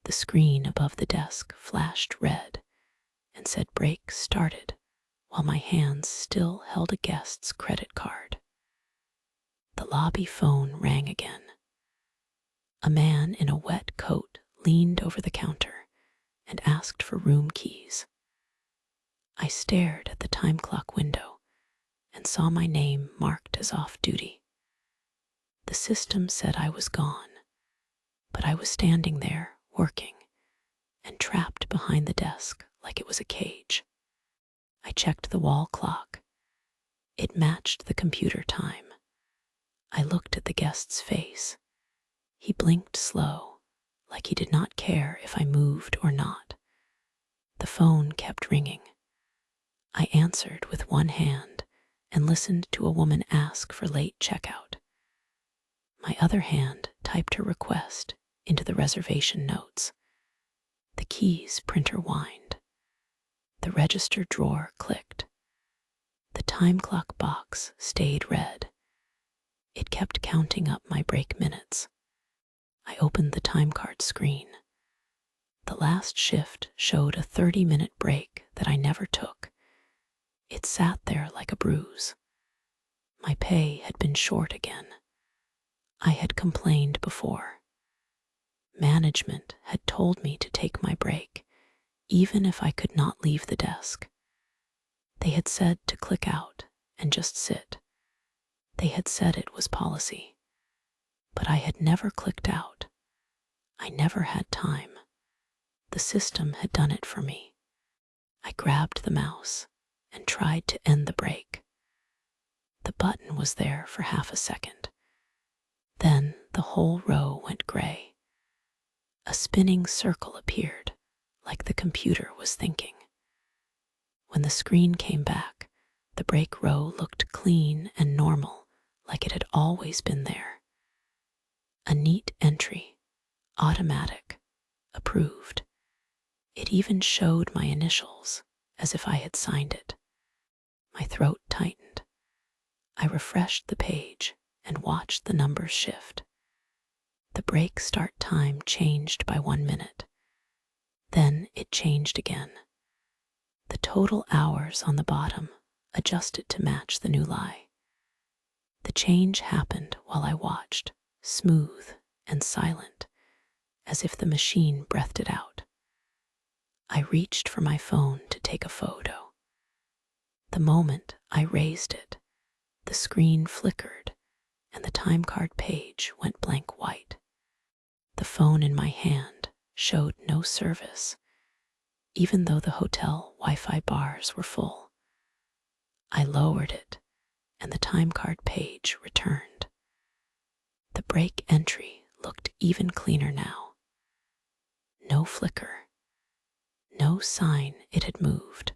The screen above the desk flashed red and said break started, while my hands still held a guest's credit card. The lobby phone rang again. A man in a wet coat leaned over the counter and asked for room keys. I stared at the time clock window and saw my name marked as off duty. The system said I was gone, but I was standing there, working, and trapped behind the desk like it was a cage. I checked the wall clock. It matched the computer time. I looked at the guest's face. He blinked slow, like he did not care if I moved or not. The phone kept ringing. I answered with one hand and listened to a woman ask for late checkout. My other hand typed her request into the reservation notes. The keys printer whined. The register drawer clicked. The time clock box stayed red. It kept counting up my break minutes. I opened the time card screen. The last shift showed a 30-minute break that I never took. It sat there like a bruise. My pay had been short again. I had complained before. Management had told me to take my break, even if I could not leave the desk. They had said to click out and just sit. They had said it was policy. But I had never clicked out. I never had time. The system had done it for me. I grabbed the mouse and tried to end the break. The button was there for half a second. Then the whole row went gray. A spinning circle appeared, like the computer was thinking. When the screen came back, the break row looked clean and normal, like it had always been there. A neat entry, automatic, approved. It even showed my initials, as if I had signed it. My throat tightened. I refreshed the page and watched the numbers shift. The break start time changed by 1 minute. Then it changed again. The total hours on the bottom adjusted to match the new lie. The change happened while I watched, smooth and silent, as if the machine breathed it out. I reached for my phone to take a photo. The moment I raised it, the screen flickered and the time card page went blank white. The phone in my hand showed no service, even though the hotel Wi-Fi bars were full. I lowered it, and the time card page returned. The break entry looked even cleaner now. No flicker, no sign it had moved.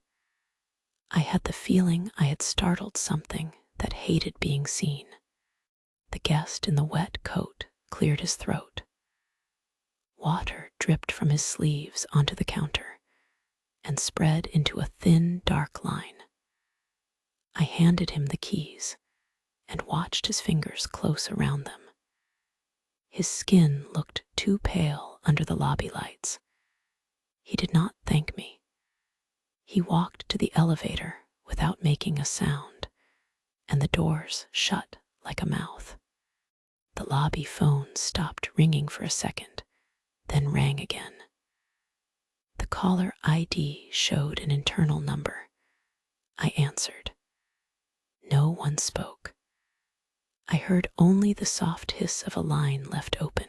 I had the feeling I had startled something that hated being seen. The guest in the wet coat cleared his throat. Water dripped from his sleeves onto the counter and spread into a thin, dark line. I handed him the keys and watched his fingers close around them. His skin looked too pale under the lobby lights. He did not thank me. He walked to the elevator without making a sound, and the doors shut like a mouth. The lobby phone stopped ringing for a second, then rang again. The caller ID showed an internal number. I answered. No one spoke. I heard only the soft hiss of a line left open,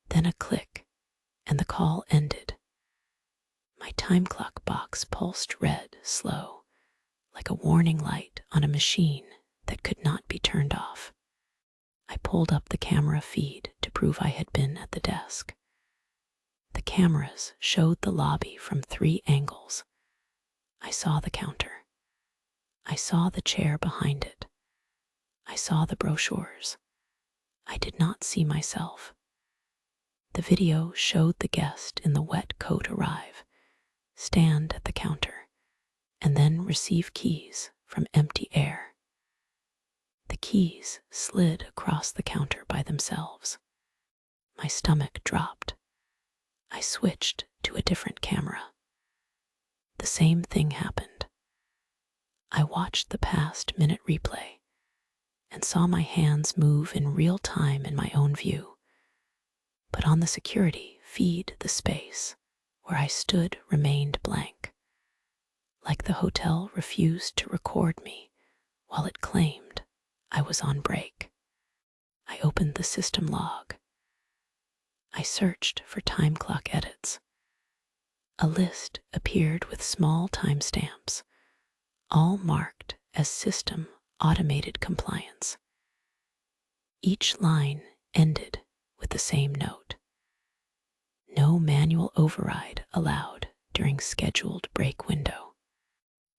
then a click, and the call ended. My time clock box pulsed red, slow, like a warning light on a machine that could not be turned off. I pulled up the camera feed to prove I had been at the desk. The cameras showed the lobby from 3 angles. I saw the counter. I saw the chair behind it. I saw the brochures. I did not see myself. The video showed the guest in the wet coat arrive, stand at the counter, and then receive keys from empty air. The keys slid across the counter by themselves. My stomach dropped. I I switched to a different camera. The same thing happened. I watched the past minute replay and saw my hands move in real time in my own view. But on the security feed, the space where I stood remained blank, like the hotel refused to record me while it claimed I was on break. I opened the system log. I searched for time clock edits. A list appeared with small timestamps, all marked as system automated compliance. Each line ended with the same note: no manual override allowed during scheduled break window.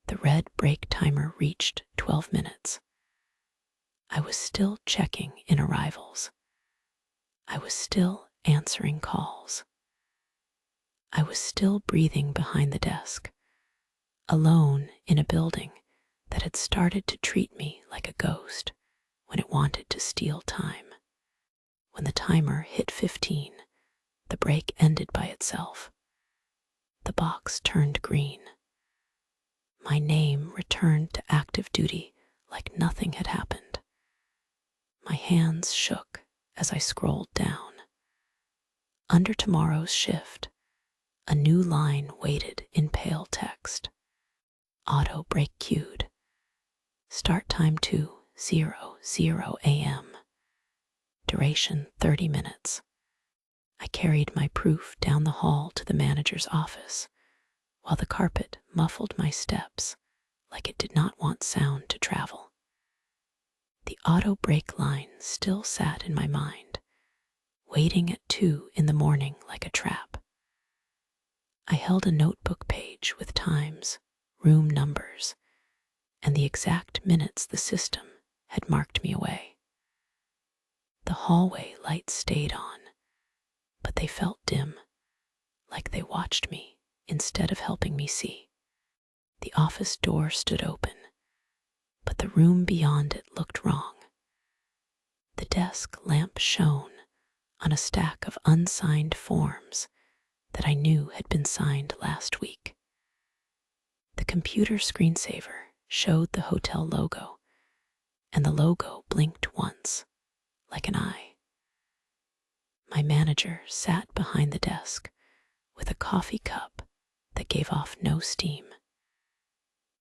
The red break timer reached 12 minutes. I was still checking in arrivals. I was still answering calls. I was still breathing behind the desk, alone in a building that had started to treat me like a ghost when it wanted to steal time. When the timer hit 15, the break ended by itself. The box turned green. My name returned to active duty like nothing had happened. My hands shook as I scrolled down. Under tomorrow's shift, a new line waited in pale text. Auto break queued. Start time 2:00 a.m. Duration 30 minutes. I carried my proof down the hall to the manager's office, while the carpet muffled my steps like it did not want sound to travel. The auto break line still sat in my mind, waiting at 2 in the morning like a trap. I held a notebook page with times, room numbers, and the exact minutes the system had marked me away. The hallway lights stayed on, but they felt dim, like they watched me instead of helping me see. The office door stood open, but the room beyond it looked wrong. The desk lamp shone on a stack of unsigned forms that I knew had been signed last week. The computer screensaver showed the hotel logo, and the logo blinked once, like an eye. My manager sat behind the desk with a coffee cup that gave off no steam.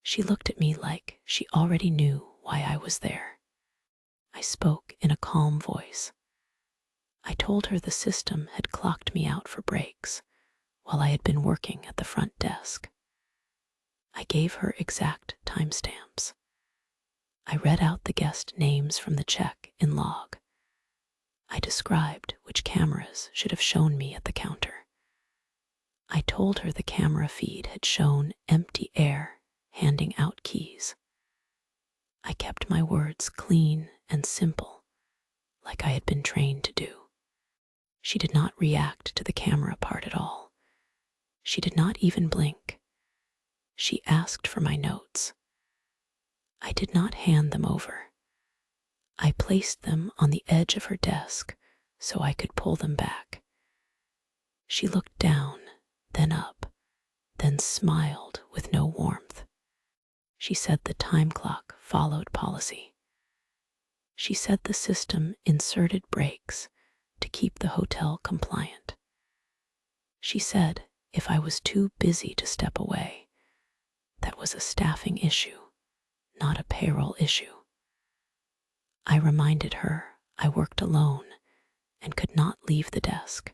She looked at me like she already knew why I was there. I spoke in a calm voice. I told her the system had clocked me out for breaks while I had been working at the front desk. I gave her exact timestamps. I read out the guest names from the check-in log. I described which cameras should have shown me at the counter. I told her the camera feed had shown empty air handing out keys. I kept my words clean and simple, like I had been trained to do. She did not react to the camera part at all. She did not even blink. She asked for my notes. I did not hand them over. I placed them on the edge of her desk so I could pull them back. She looked down, then up, then smiled with no warmth. She said the time clock followed policy. She said the system inserted breaks to keep the hotel compliant. She said if I was too busy to step away, that was a staffing issue, not a payroll issue. I reminded her I worked alone and could not leave the desk.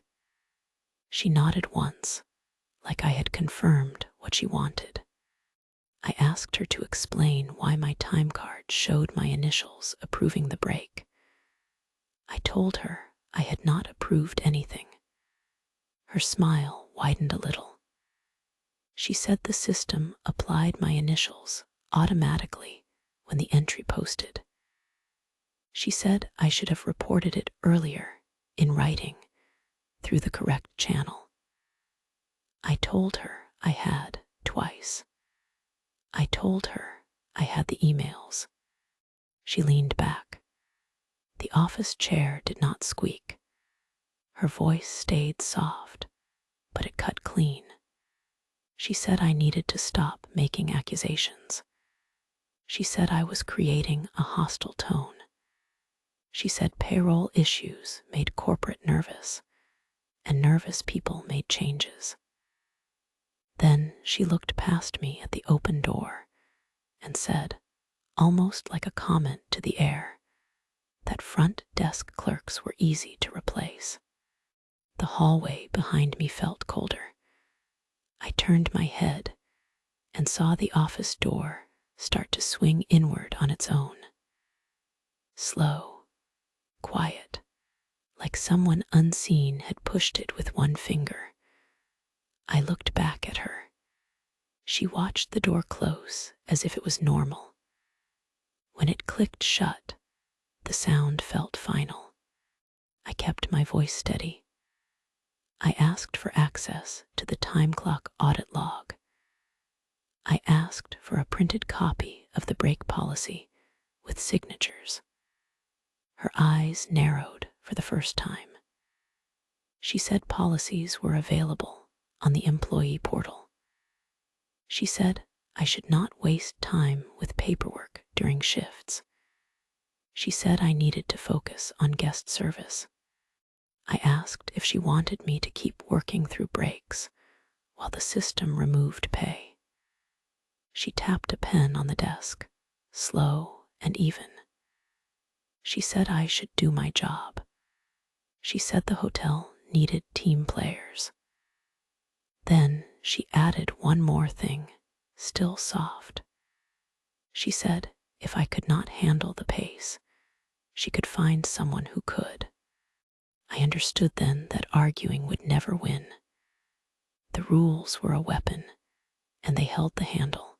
She nodded once, like I had confirmed what she wanted. I asked her to explain why my time card showed my initials approving the break. I told her I had not approved anything. Her smile widened a little. She said the system applied my initials automatically when the entry posted. She said I should have reported it earlier, in writing, through the correct channel. I told her I had twice. I told her I had the emails. She leaned back. The office chair did not squeak. Her voice stayed soft, but clean. She said I needed to stop making accusations. She said I was creating a hostile tone. She said payroll issues made corporate nervous, and nervous people made changes. Then she looked past me at the open door and said, almost like a comment to the air, that front desk clerks were easy to replace. The hallway behind me felt colder. I turned my head and saw the office door start to swing inward on its own. Slow, quiet, like someone unseen had pushed it with one finger. I looked back at her. She watched the door close as if it was normal. When it clicked shut, the sound felt final. I kept my voice steady. I asked for access to the time clock audit log. I asked for a printed copy of the break policy with signatures. Her eyes narrowed for the first time. She said policies were available on the employee portal. She said I should not waste time with paperwork during shifts. She said I needed to focus on guest service. I asked if she wanted me to keep working through breaks while the system removed pay. She tapped a pen on the desk, slow and even. She said I should do my job. She said the hotel needed team players. Then she added one more thing, still soft. She said if I could not handle the pace, she could find someone who could. I understood then that arguing would never win. The rules were a weapon, and they held the handle.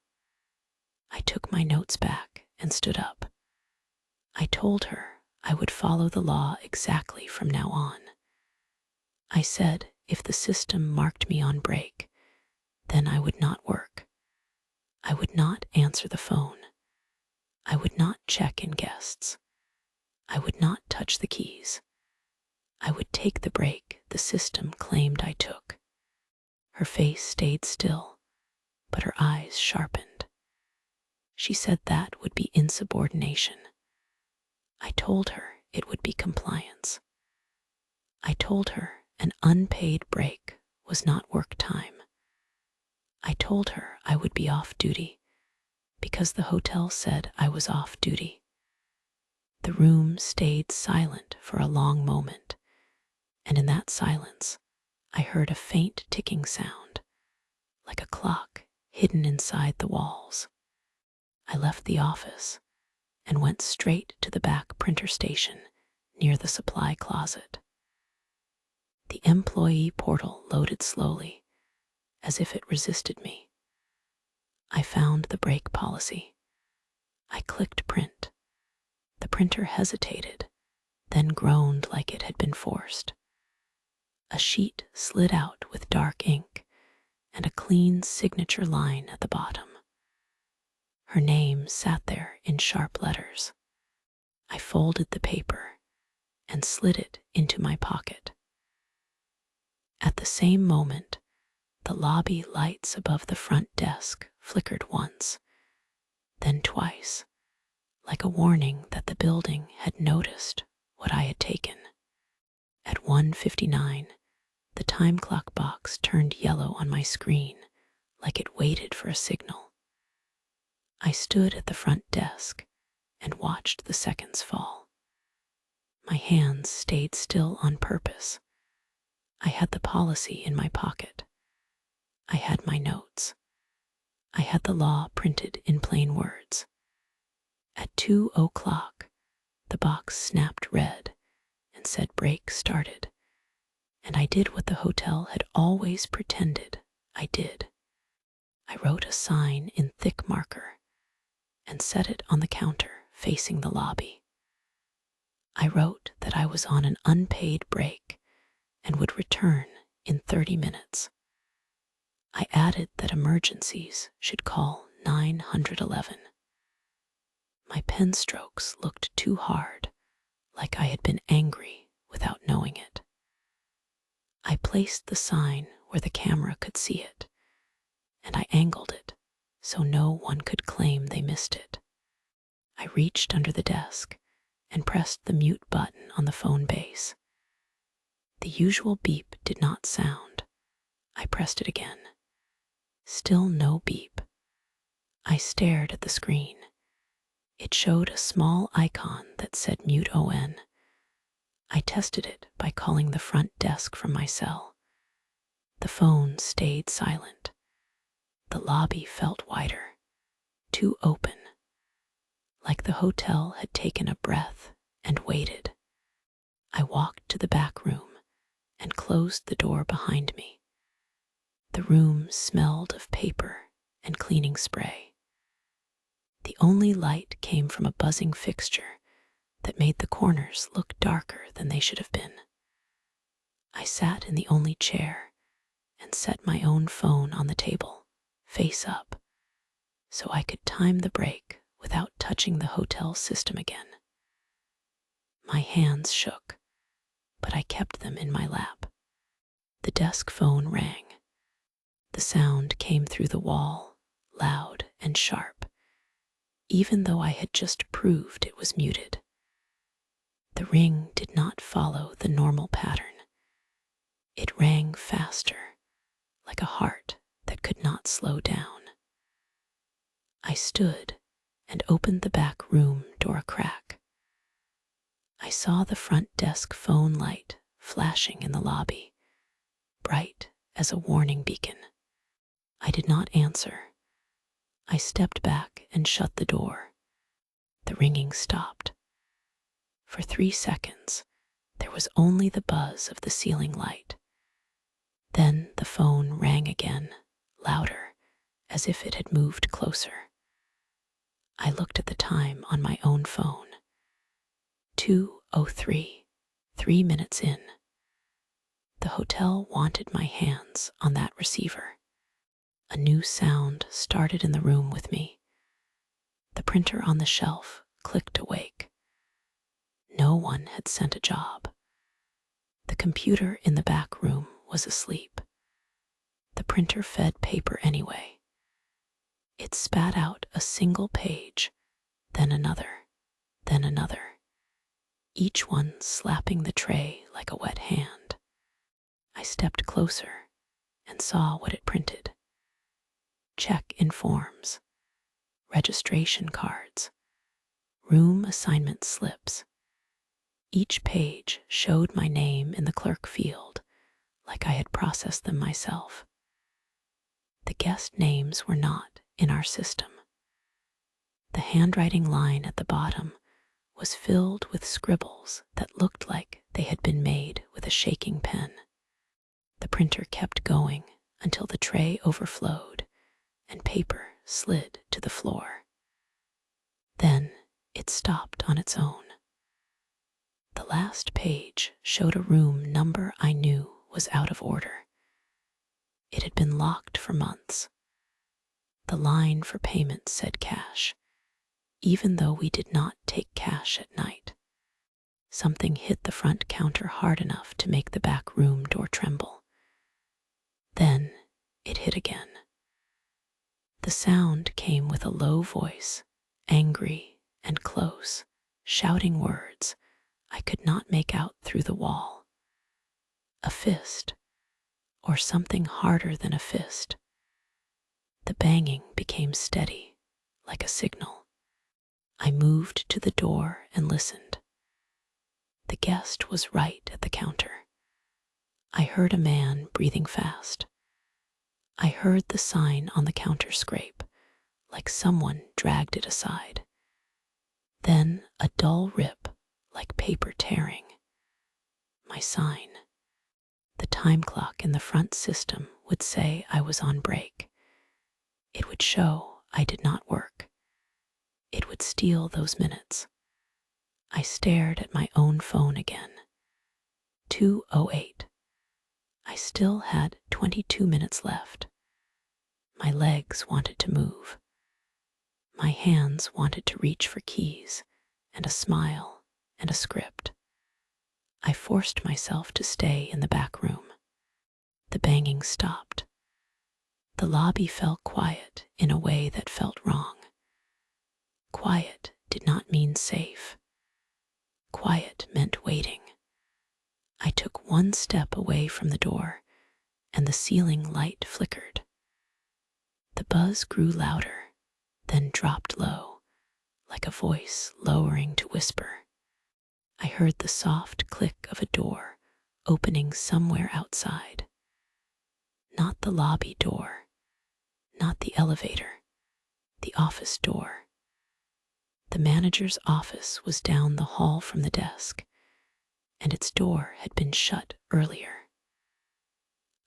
I took my notes back and stood up. I told her I would follow the law exactly from now on. I said if the system marked me on break, then I would not work. I would not answer the phone. I would not check in guests. I would not touch the keys. I would take the break the system claimed I took. Her face stayed still, but her eyes sharpened. She said that would be insubordination. I told her it would be compliance. I told her an unpaid break was not work time. I told her I would be off duty because the hotel said I was off duty. The room stayed silent for a long moment, and in that silence, I heard a faint ticking sound, like a clock hidden inside the walls. I left the office and went straight to the back printer station near the supply closet. The employee portal loaded slowly, as if it resisted me. I found the break policy. I clicked print. The printer hesitated, then groaned like it had been forced. A sheet slid out with dark ink and a clean signature line at the bottom. Her name sat there in sharp letters. I folded the paper and slid it into my pocket. At the same moment, the lobby lights above the front desk flickered once, then twice, like a warning that the building had noticed what I had taken. At 1:59, the time clock box turned yellow on my screen, like it waited for a signal. I stood at the front desk and watched the seconds fall. My hands stayed still on purpose. I had the policy in my pocket. I had my notes. I had the law printed in plain words. At 2:00, the box snapped red and said break started, and I did what the hotel had always pretended I did. I wrote a sign in thick marker and set it on the counter facing the lobby. I wrote that I was on an unpaid break and would return in 30 minutes. I added that emergencies should call 911. My pen strokes looked too hard, like I had been angry without knowing it. I placed the sign where the camera could see it, and I angled it so no one could claim they missed it. I reached under the desk and pressed the mute button on the phone base. The usual beep did not sound. I pressed it again. Still no beep. I stared at the screen. It showed a small icon that said mute on. I tested it by calling the front desk from my cell. The phone stayed silent. The lobby felt wider, too open, like the hotel had taken a breath and waited. I walked to the back room and closed the door behind me. The room smelled of paper and cleaning spray. The only light came from a buzzing fixture that made the corners look darker than they should have been. I sat in the only chair and set my own phone on the table, face up, so I could time the break without touching the hotel system again. My hands shook, but I kept them in my lap. The desk phone rang. The sound came through the wall, loud and sharp, even though I had just proved it was muted. The ring did not follow the normal pattern. It rang faster, like a heart that could not slow down. I stood and opened the back room door a crack. I saw the front desk phone light flashing in the lobby, bright as a warning beacon. I did not answer. I stepped back and shut the door. The ringing stopped. For 3 seconds, there was only the buzz of the ceiling light. Then the phone rang again, louder, as if it had moved closer. I looked at the time on my own phone. 2:03, 3 minutes in. The hotel wanted my hands on that receiver. A new sound started in the room with me. The printer on the shelf clicked awake. No one had sent a job. The computer in the back room was asleep. The printer fed paper anyway. It spat out a single page, then another, each one slapping the tray like a wet hand. I stepped closer and saw what it printed. Check-in forms, registration cards, room assignment slips. Each page showed my name in the clerk field, like I had processed them myself. The guest names were not in our system. The handwriting line at the bottom was filled with scribbles that looked like they had been made with a shaking pen. The printer kept going until the tray overflowed and paper slid to the floor. Then it stopped on its own. The last page showed a room number I knew was out of order. It had been locked for months. The line for payment said cash, even though we did not take cash at night. Something hit the front counter hard enough to make the back room door tremble. Then it hit again. The sound came with a low voice, angry and close, shouting words I could not make out through the wall. A fist, or something harder than a fist. The banging became steady, like a signal. I moved to the door and listened. The guest was right at the counter. I heard a man breathing fast. I heard the sign on the counter scrape, like someone dragged it aside. Then a dull rip, like paper tearing. My sign. The time clock in the front system would say I was on break. It would show I did not work. It would steal those minutes. I stared at my own phone again. 2:08. I still had 22 minutes left. My legs wanted to move. My hands wanted to reach for keys and a smile and a script. I forced myself to stay in the back room. The banging stopped. The lobby fell quiet in a way that felt wrong. Quiet did not mean safe. Quiet meant waiting. I took one step away from the door, and the ceiling light flickered. The buzz grew louder, then dropped low, like a voice lowering to whisper. I heard the soft click of a door opening somewhere outside. Not the lobby door, not the elevator, the office door. The manager's office was down the hall from the desk, and its door had been shut earlier.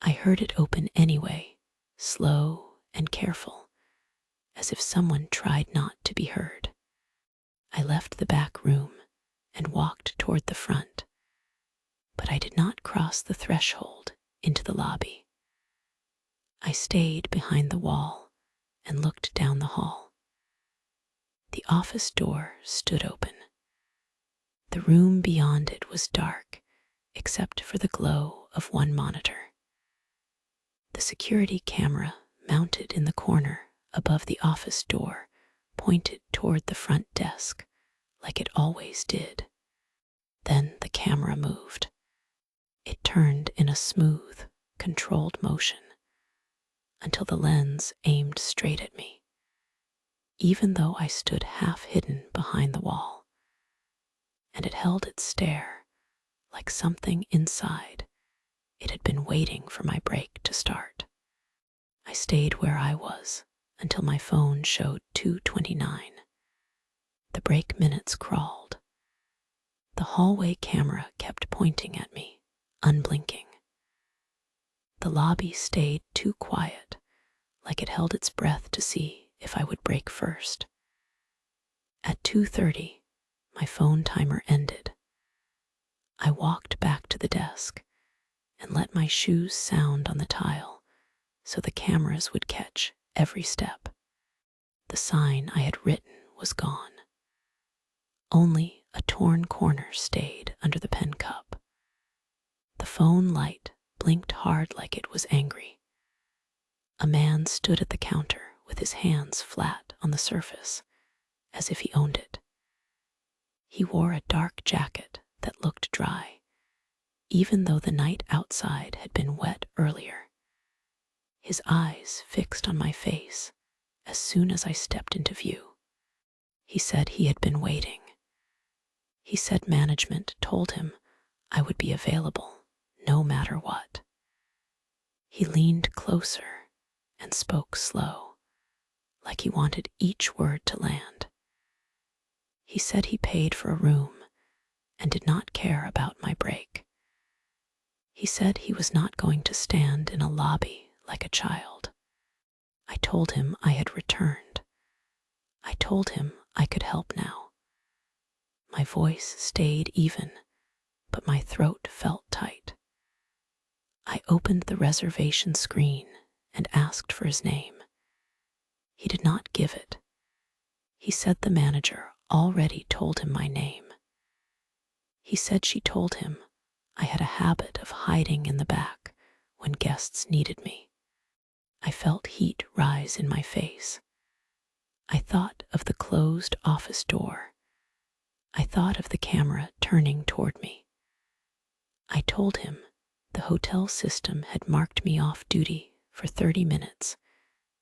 I heard it open anyway, slow and careful, as if someone tried not to be heard. I left the back room and walked toward the front, but I did not cross the threshold into the lobby. I stayed behind the wall and looked down the hall. The office door stood open. The room beyond it was dark, except for the glow of one monitor. The security camera mounted in the corner above the office door pointed toward the front desk, like it always did. Then the camera moved. It turned in a smooth, controlled motion until the lens aimed straight at me, even though I stood half hidden behind the wall. And it held its stare like something inside it had been waiting for my break to start. I stayed where I was until my phone showed 2:29. The break minutes crawled. The hallway camera kept pointing at me, unblinking. The lobby stayed too quiet, like it held its breath to see if I would break first. At 2:30, my phone timer ended. I walked back to the desk and let my shoes sound on the tile so the cameras would catch every step. The sign I had written was gone. Only a torn corner stayed under the pen cup. The phone light blinked hard like it was angry. A man stood at the counter with his hands flat on the surface, as if he owned it. He wore a dark jacket that looked dry, even though the night outside had been wet earlier. His eyes fixed on my face as soon as I stepped into view. He said he had been waiting. He said management told him I would be available no matter what. He leaned closer and spoke slow, like he wanted each word to land. He said he paid for a room and did not care about my break. He said he was not going to stand in a lobby like a child. I told him I had returned. I told him I could help now. My voice stayed even, but my throat felt tight. I opened the reservation screen and asked for his name. He did not give it. He said the manager already told him my name. He said she told him I had a habit of hiding in the back when guests needed me. I felt heat rise in my face. I thought of the closed office door. I thought of the camera turning toward me. I told him the hotel system had marked me off duty for 30 minutes,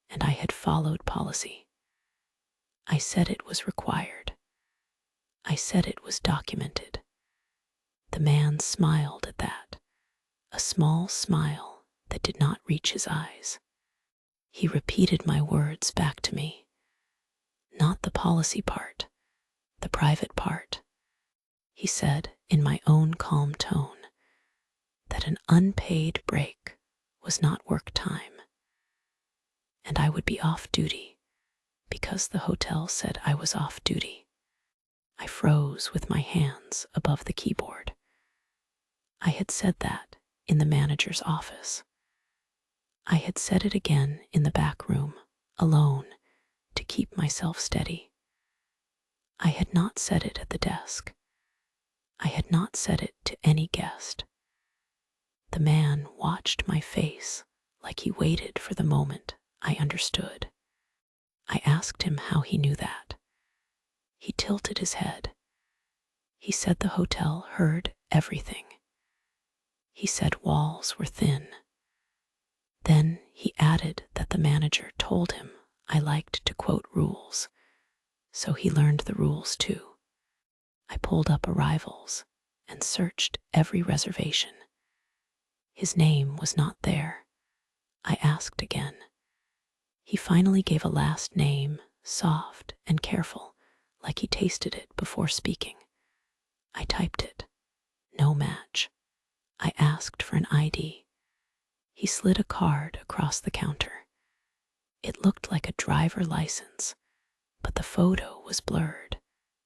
and I had followed policy. I said it was required. I said it was documented. The man smiled at that, a small smile that did not reach his eyes. He repeated my words back to me. Not the policy part, the private part. He said in my own calm tone that an unpaid break was not work time, and I would be off duty because the hotel said I was off duty. I froze with my hands above the keyboard. I had said that in the manager's office. I had said it again in the back room, alone, to keep myself steady. I had not said it at the desk. I had not said it to any guest. The man watched my face like he waited for the moment I understood. I asked him how he knew that. He tilted his head. He said the hotel heard everything. He said walls were thin. Then he added that the manager told him I liked to quote rules, so he learned the rules too. I pulled up arrivals and searched every reservation. His name was not there. I asked again. He finally gave a last name, soft and careful, like he tasted it before speaking. I typed it. No match. I asked for an ID. He slid a card across the counter. It looked like a driver license, but the photo was blurred,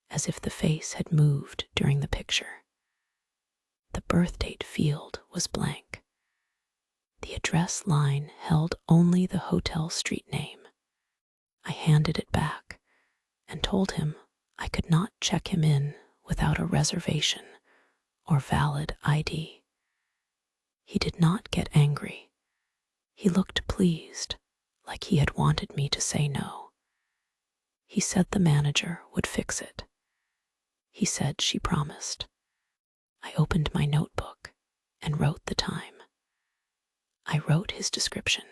as if the face had moved during the picture. The birth date field was blank. The address line held only the hotel street name. I handed it back and told him I could not check him in without a reservation or valid ID. He did not get angry. He looked pleased, like he had wanted me to say no. He said the manager would fix it. He said she promised. I opened my notebook and wrote the time. I wrote his description.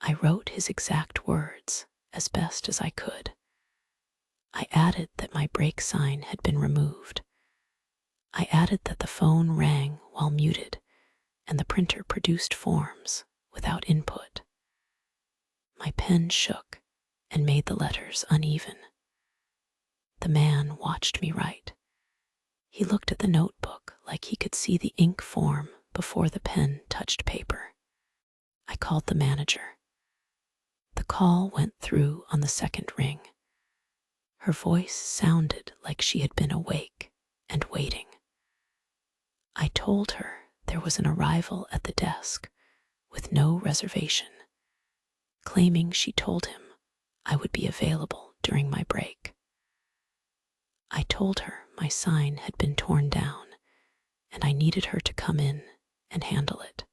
I wrote his exact words as best as I could. I added that my break sign had been removed. I added that the phone rang while muted and the printer produced forms without input. My pen shook and made the letters uneven. The man watched me write. He looked at the notebook like he could see the ink form before the pen touched paper. I called the manager. The call went through on the second ring. Her voice sounded like she had been awake and waiting. I told her there was an arrival at the desk with no reservation, claiming she told him I would be available during my break. I told her my sign had been torn down and I needed her to come in and handle it.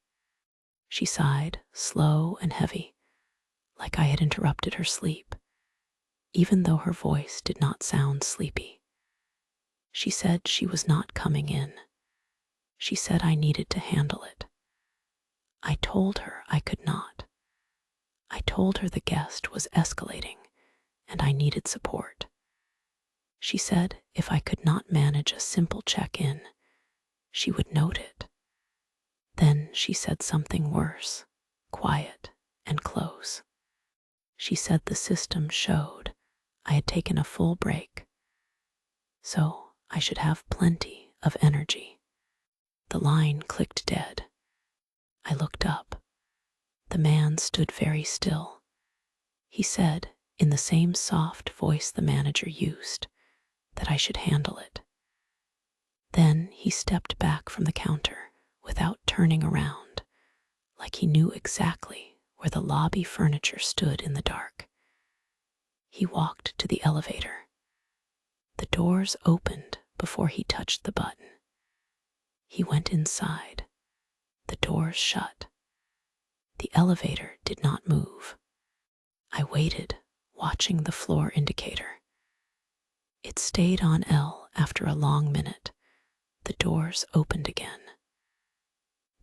She sighed, slow and heavy, like I had interrupted her sleep, even though her voice did not sound sleepy. She said she was not coming in. She said I needed to handle it. I told her I could not. I told her the guest was escalating and I needed support. She said if I could not manage a simple check-in, she would note it. Then she said something worse, quiet and close. She said the system showed I had taken a full break, so I should have plenty of energy. The line clicked dead. I looked up. The man stood very still. He said, in the same soft voice the manager used, that I should handle it. Then he stepped back from the counter without turning around, like he knew exactly where the lobby furniture stood in the dark. He walked to the elevator. The doors opened before he touched the button. He went inside. The doors shut. The elevator did not move. I waited, watching the floor indicator. It stayed on L after a long minute. The doors opened again.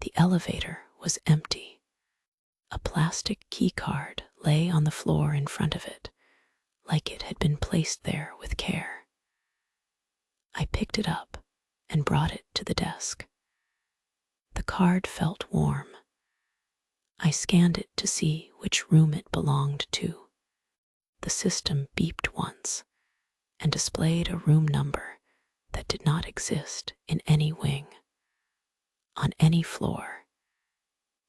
The elevator was empty. A plastic key card lay on the floor in front of it, like it had been placed there with care. I picked it up and brought it to the desk. The card felt warm. I scanned it to see which room it belonged to. The system beeped once and displayed a room number that did not exist in any wing, on any floor,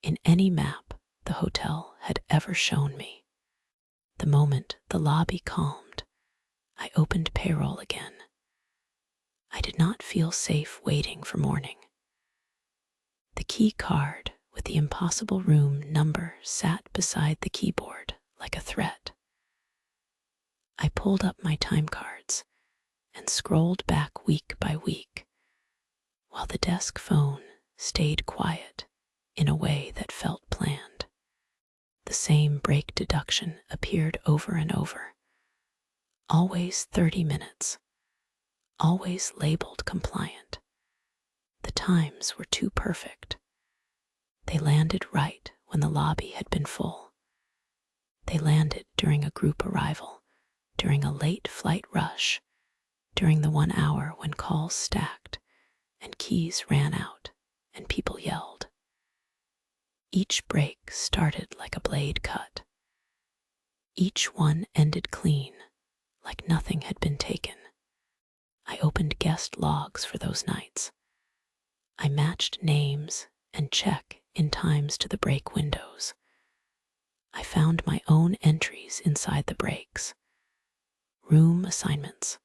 in any map the hotel had ever shown me. The moment the lobby calmed, I opened payroll again. I did not feel safe waiting for morning. The key card with the impossible room number sat beside the keyboard like a threat. I pulled up my time cards and scrolled back week by week, while the desk phone stayed quiet in a way that felt planned. The same break deduction appeared over and over. Always 30 minutes, always labeled compliant. The times were too perfect. They landed right when the lobby had been full. They landed during a group arrival, during a late flight rush, during the 1 hour when calls stacked and keys ran out and people yelled. Each break started like a blade cut. Each one ended clean, like nothing had been taken. I opened guest logs for those nights. I matched names and check in times to the break windows. I found my own entries inside the breaks. Room assignments,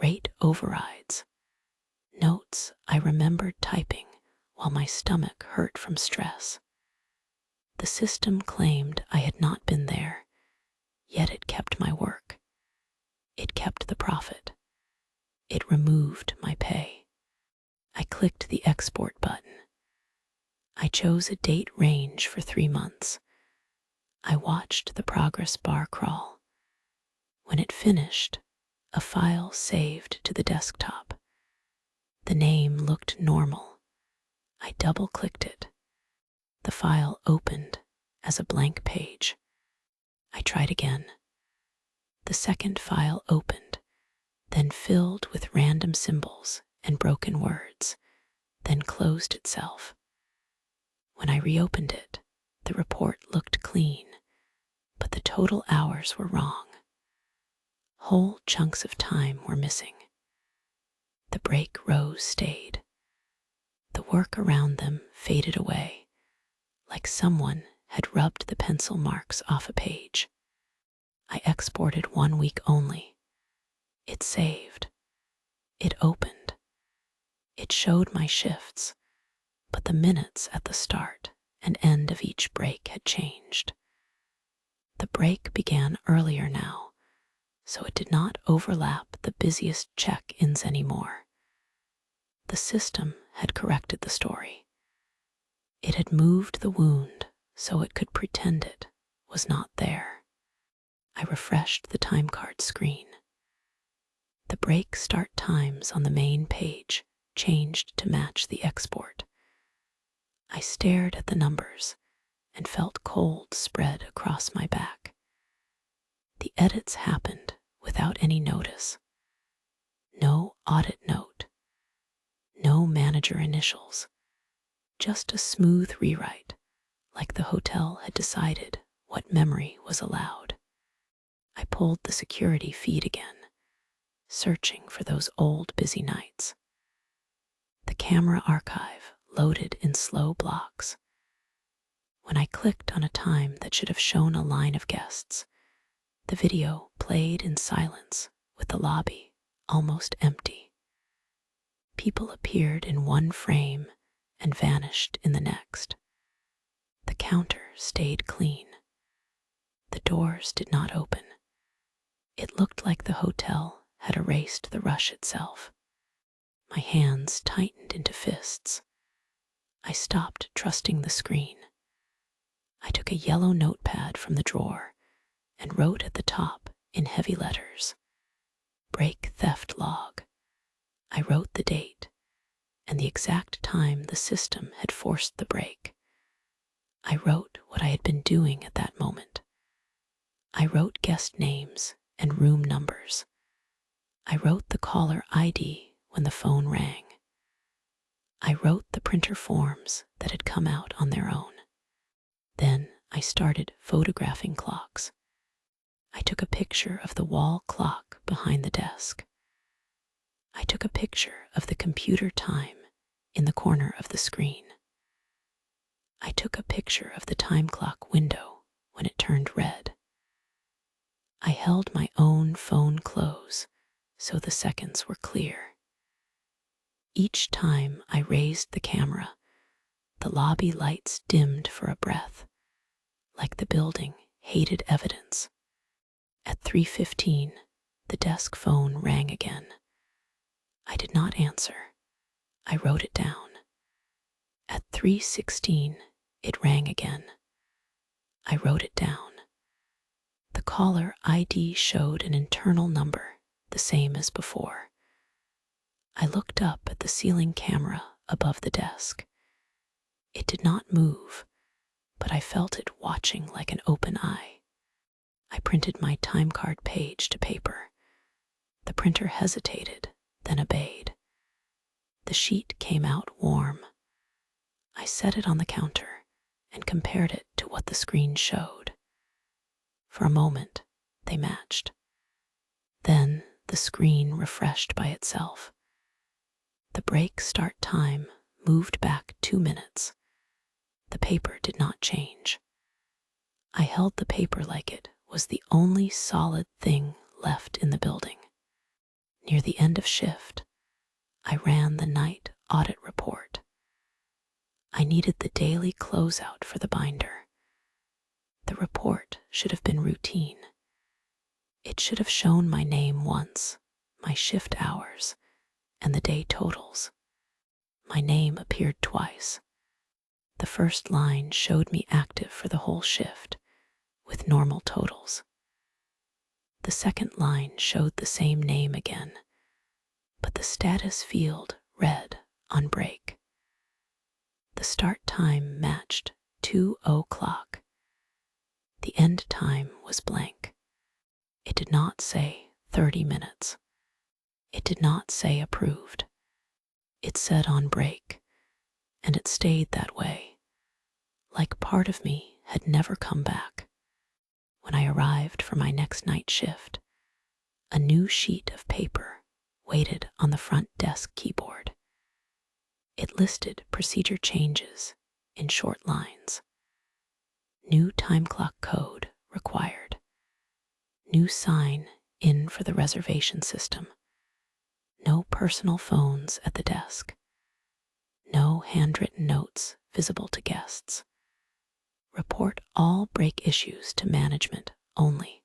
rate overrides, notes I remembered typing while my stomach hurt from stress. The system claimed I had not been there, yet it kept my work. It kept the profit. It removed my pay. I clicked the export button. I chose a date range for 3 months. I watched the progress bar crawl. When it finished, a file saved to the desktop. The name looked normal. I double-clicked it. The file opened as a blank page. I tried again. The second file opened, then filled with random symbols and broken words, then closed itself. When I reopened it, the report looked clean, but the total hours were wrong. Whole chunks of time were missing. The break rows stayed. The work around them faded away, like someone had rubbed the pencil marks off a page. I exported 1 week only. It saved. It opened. It showed my shifts, but the minutes at the start and end of each break had changed. The break began earlier now, so it did not overlap the busiest check-ins anymore. The system had corrected the story. It had moved the wound so it could pretend it was not there. I refreshed the time card screen. The break start times on the main page changed to match the export. I stared at the numbers and felt cold spread across my back. The edits happened without any notice. No audit note. No manager initials. Just a smooth rewrite, like the hotel had decided what memory was allowed. I pulled the security feed again, searching for those old busy nights. The camera archive loaded in slow blocks. When I clicked on a time that should have shown a line of guests, the video played in silence with the lobby almost empty. People appeared in one frame and vanished in the next. The counter stayed clean. The doors did not open. It looked like the hotel had erased the rush itself. My hands tightened into fists. I stopped trusting the screen. I took a yellow notepad from the drawer and wrote at the top in heavy letters, "Break theft log." I wrote the date and the exact time the system had forced the break. I wrote what I had been doing at that moment. I wrote guest names and room numbers. I wrote the caller ID when the phone rang. I wrote the printer forms that had come out on their own. Then I started photographing clocks. I took a picture of the wall clock behind the desk. I took a picture of the computer time in the corner of the screen. I took a picture of the time clock window when it turned red. I held my own phone close so the seconds were clear. Each time I raised the camera, the lobby lights dimmed for a breath, like the building hated evidence. At 3:15, the desk phone rang again. I did not answer. I wrote it down. At 3:16, it rang again. I wrote it down. The caller ID showed an internal number, the same as before. I looked up at the ceiling camera above the desk. It did not move, but I felt it watching like an open eye. I printed my time card page to paper. The printer hesitated, then obeyed. The sheet came out warm. I set it on the counter and compared it to what the screen showed. For a moment, they matched. Then the screen refreshed by itself. The break start time moved back 2 minutes. The paper did not change. I held the paper like it was the only solid thing left in the building. Near the end of shift, I ran the night audit report. I needed the daily closeout for the binder. The report should have been routine. It should have shown my name once, my shift hours, and the day totals. My name appeared twice. The first line showed me active for the whole shift, with normal totals. The second line showed the same name again, but the status field read on break. The start time matched 2:00. The end time was blank. It did not say 30 minutes. It did not say approved. It said on break, and it stayed that way, like part of me had never come back. When I arrived for my next night shift, a new sheet of paper waited on the front desk keyboard. It listed procedure changes in short lines. New time clock code required. New sign in for the reservation system. No personal phones at the desk. No handwritten notes visible to guests. Report all break issues to management only.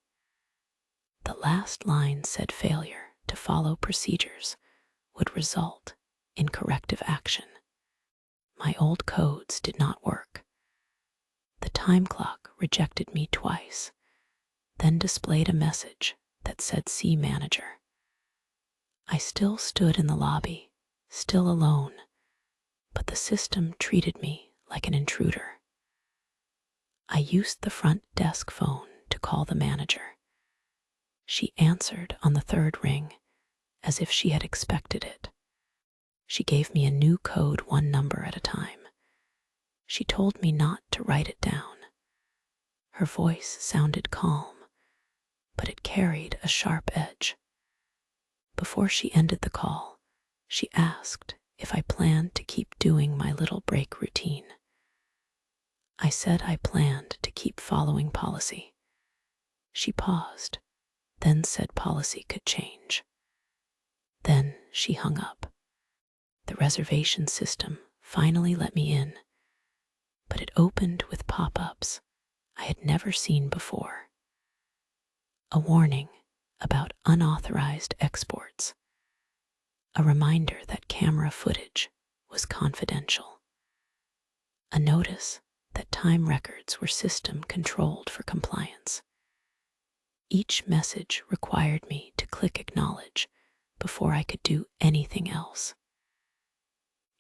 The last line said failure to follow procedures would result in corrective action. My old codes did not work. The time clock rejected me twice, then displayed a message that said see manager. I still stood in the lobby, still alone, but the system treated me like an intruder. I used the front desk phone to call the manager. She answered on the third ring, as if she had expected it. She gave me a new code one number at a time. She told me not to write it down. Her voice sounded calm, but it carried a sharp edge. Before she ended the call, she asked if I planned to keep doing my little break routine. I said I planned to keep following policy. She paused, then said policy could change. Then she hung up. The reservation system finally let me in, but it opened with pop-ups I had never seen before. A warning about unauthorized exports. A reminder that camera footage was confidential. A notice that time records were system controlled for compliance. Each message required me to click acknowledge before I could do anything else.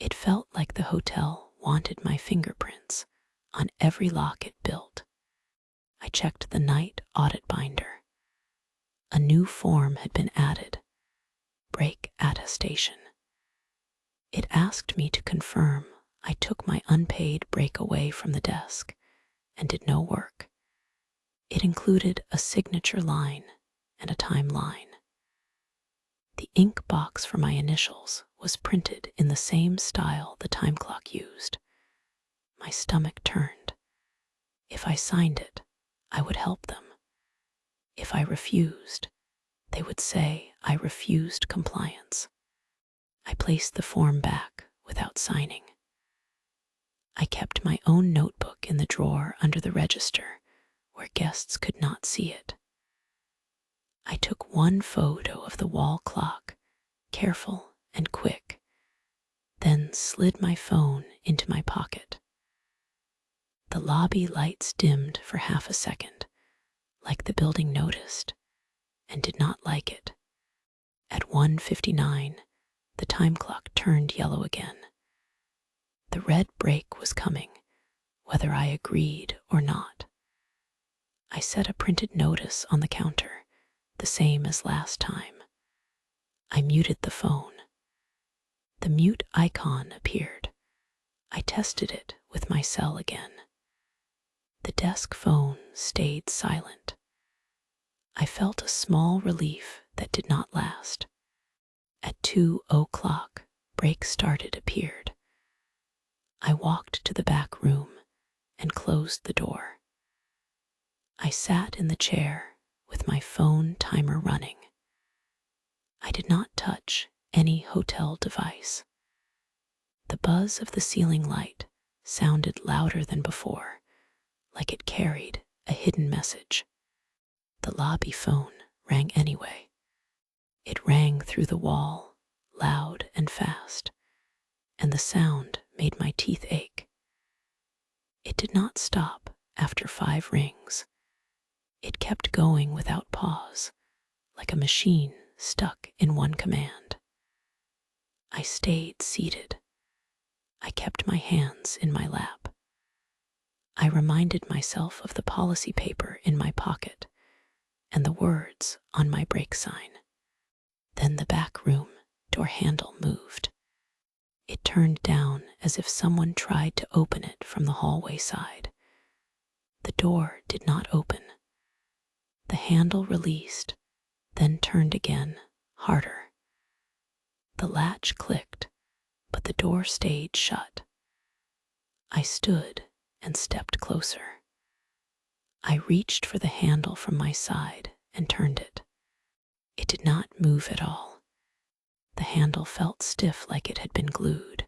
It felt like the hotel wanted my fingerprints on every lock it built. I checked the night audit binder. A new form had been added, break attestation. It asked me to confirm I took my unpaid break away from the desk and did no work. It included a signature line and a timeline. The ink box for my initials was printed in the same style the time clock used. My stomach turned. If I signed it, I would help them. If I refused, they would say I refused compliance. I placed the form back without signing. I kept my own notebook in the drawer under the register where guests could not see it. I took one photo of the wall clock, careful and quick, then slid my phone into my pocket. The lobby lights dimmed for half a second, like the building noticed and did not like it. At 1:59, the time clock turned yellow again. The red break was coming, whether I agreed or not. I set a printed notice on the counter, the same as last time. I muted the phone. The mute icon appeared. I tested it with my cell again. The desk phone stayed silent. I felt a small relief that did not last. At 2:00, break started appeared. I walked to the back room and closed the door. I sat in the chair with my phone timer running. I did not touch any hotel device. The buzz of the ceiling light sounded louder than before, like it carried a hidden message. The lobby phone rang anyway. It rang through the wall, loud and fast, and the sound made my teeth ache. It did not stop after 5 rings. It kept going without pause, like a machine stuck in one command. I stayed seated. I kept my hands in my lap. I reminded myself of the policy paper in my pocket and the words on my break sign. Then the back room door handle moved. It turned down as if someone tried to open it from the hallway side. The door did not open. The handle released, then turned again, harder. The latch clicked, but the door stayed shut. I stood and stepped closer. I reached for the handle from my side and turned it. It did not move at all. The handle felt stiff like it had been glued.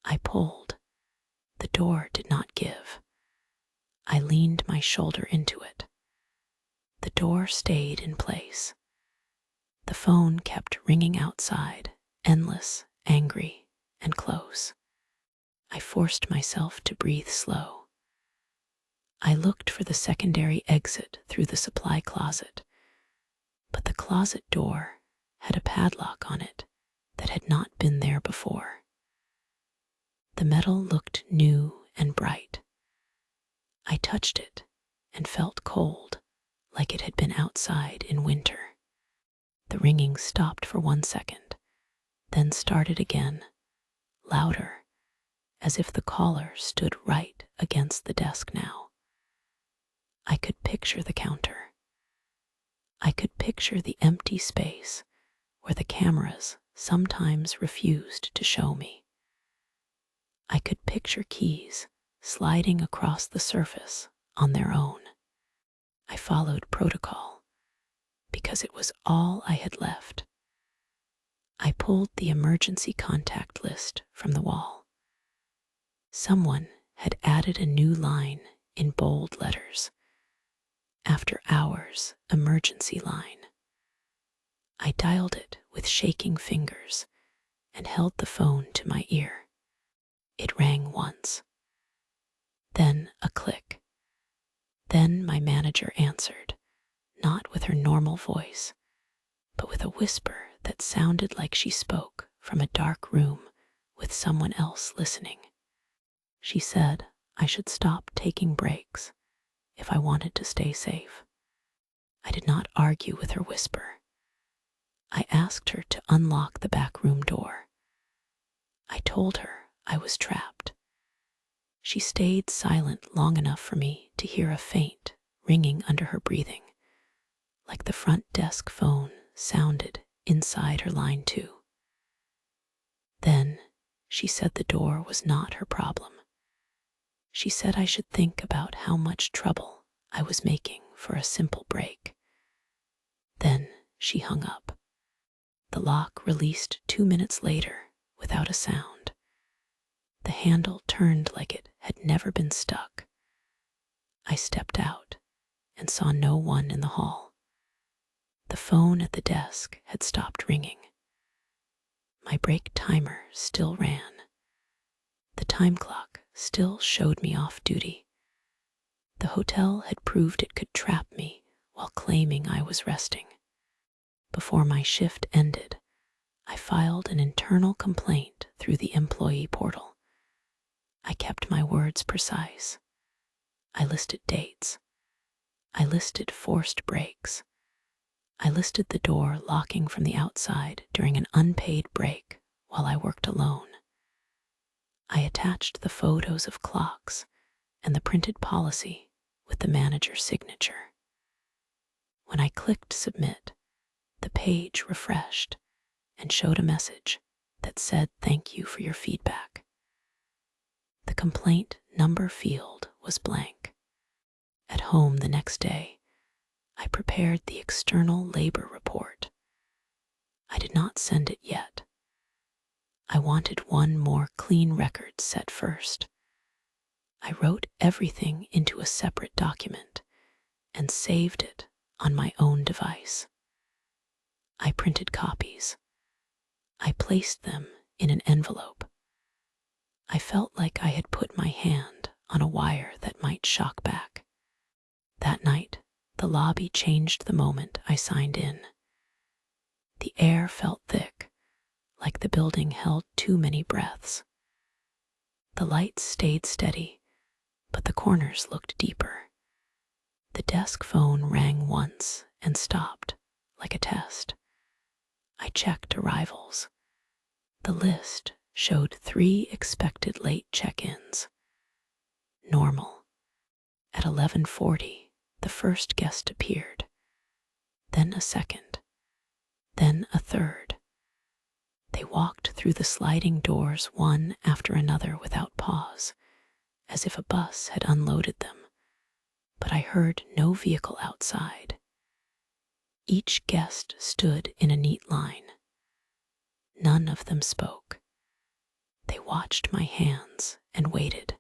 I pulled. The door did not give. I leaned my shoulder into it. The door stayed in place. The phone kept ringing outside, endless, angry, and close. I forced myself to breathe slow. I looked for the secondary exit through the supply closet, but the closet door had a padlock on it that had not been there before. The metal looked new and bright. I touched it and felt cold, like it had been outside in winter. The ringing stopped for 1 second, then started again, louder, as if the caller stood right against the desk now. I could picture the counter. I could picture the empty space where the cameras sometimes refused to show me. I could picture keys sliding across the surface on their own. I followed protocol because it was all I had left. I pulled the emergency contact list from the wall. Someone had added a new line in bold letters. After hours, emergency line. I dialed it with shaking fingers and held the phone to my ear. It rang once. Then a click. Then my manager answered, not with her normal voice, but with a whisper that sounded like she spoke from a dark room with someone else listening. She said I should stop taking breaks if I wanted to stay safe. I did not argue with her whisper. I asked her to unlock the back room door. I told her I was trapped. She stayed silent long enough for me to hear a faint ringing under her breathing, like the front desk phone sounded inside her line 2. Then she said the door was not her problem. She said I should think about how much trouble I was making for a simple break. Then she hung up. The lock released 2 minutes later without a sound. The handle turned like it had never been stuck. I stepped out and saw no one in the hall. The phone at the desk had stopped ringing. My break timer still ran. The time clock still showed me off duty. The hotel had proved it could trap me while claiming I was resting. Before my shift ended, I filed an internal complaint through the employee portal. I kept my words precise. I listed dates. I listed forced breaks. I listed the door locking from the outside during an unpaid break while I worked alone. I attached the photos of clocks and the printed policy with the manager's signature. When I clicked submit, the page refreshed and showed a message that said thank you for your feedback. The complaint number field was blank. At home the next day, I prepared the external labor report. I did not send it yet. I wanted one more clean record set first. I wrote everything into a separate document and saved it on my own device. I printed copies. I placed them in an envelope. I felt like I had put my hand on a wire that might shock back. That night, the lobby changed the moment I signed in. The air felt thick, like the building held too many breaths. The lights stayed steady, but the corners looked deeper. The desk phone rang once and stopped, like a test. I checked arrivals. The list showed 3 expected late check-ins. Normal. At 11:40, the first guest appeared, then a second, then a third. They walked through the sliding doors one after another without pause, as if a bus had unloaded them, but I heard no vehicle outside. Each guest stood in a neat line. None of them spoke. They watched my hands and waited.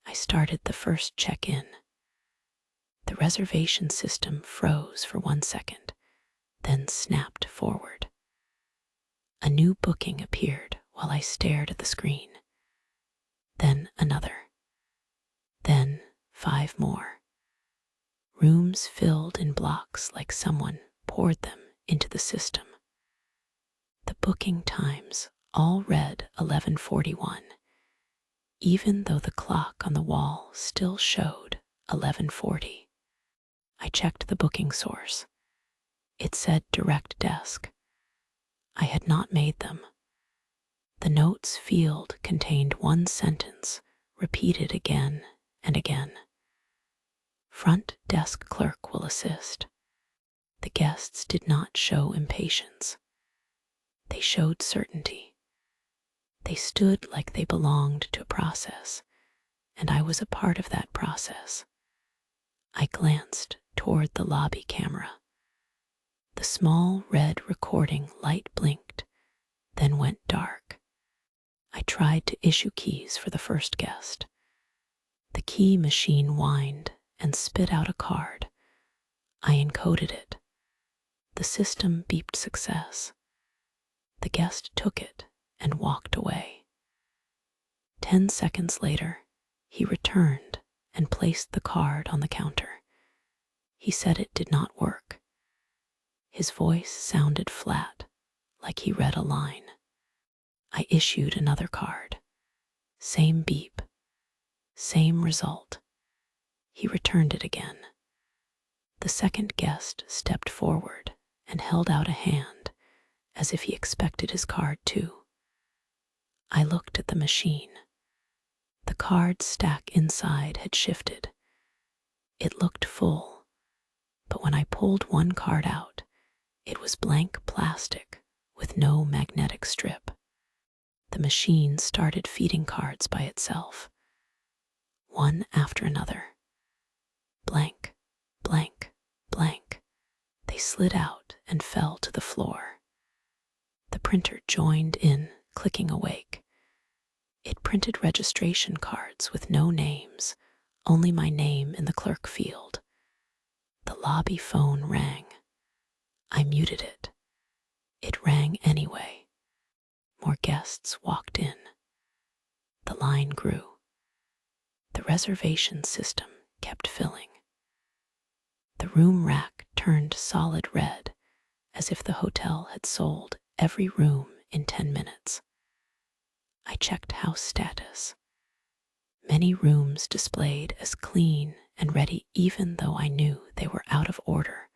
I started the first check-in. The reservation system froze for 1 second, then snapped forward. A new booking appeared while I stared at the screen. Then another. Then 5 more. Rooms filled in blocks like someone poured them into the system. The booking times all read 11:41, even though the clock on the wall still showed 11:40. I checked the booking source. It said direct desk. I had not made them. The notes field contained one sentence, repeated again and again. Front desk clerk will assist. The guests did not show impatience. They showed certainty. They stood like they belonged to a process, and I was a part of that process. I glanced toward the lobby camera. The small red recording light blinked, then went dark. I tried to issue keys for the first guest. The key machine whined and spit out a card. I encoded it. The system beeped success. The guest took it and walked away. 10 seconds later, he returned and placed the card on the counter. He said it did not work. His voice sounded flat, like he read a line. I issued another card. Same beep. Same result. He returned it again. The second guest stepped forward and held out a hand, as if he expected his card too. I looked at the machine. The card stack inside had shifted. It looked full, but when I pulled one card out, it was blank plastic with no magnetic strip. The machine started feeding cards by itself, one after another. Blank, blank, blank. They slid out and fell to the floor. The printer joined in, clicking awake. It printed registration cards with no names, only my name in the clerk field. The lobby phone rang. I muted it. It rang anyway. more guests walked in. The line grew. The reservation system kept filling. The room rack turned solid red, as if the hotel had sold every room in 10 minutes. I checked house status. Many rooms displayed as clean and ready, even though I knew they were out of order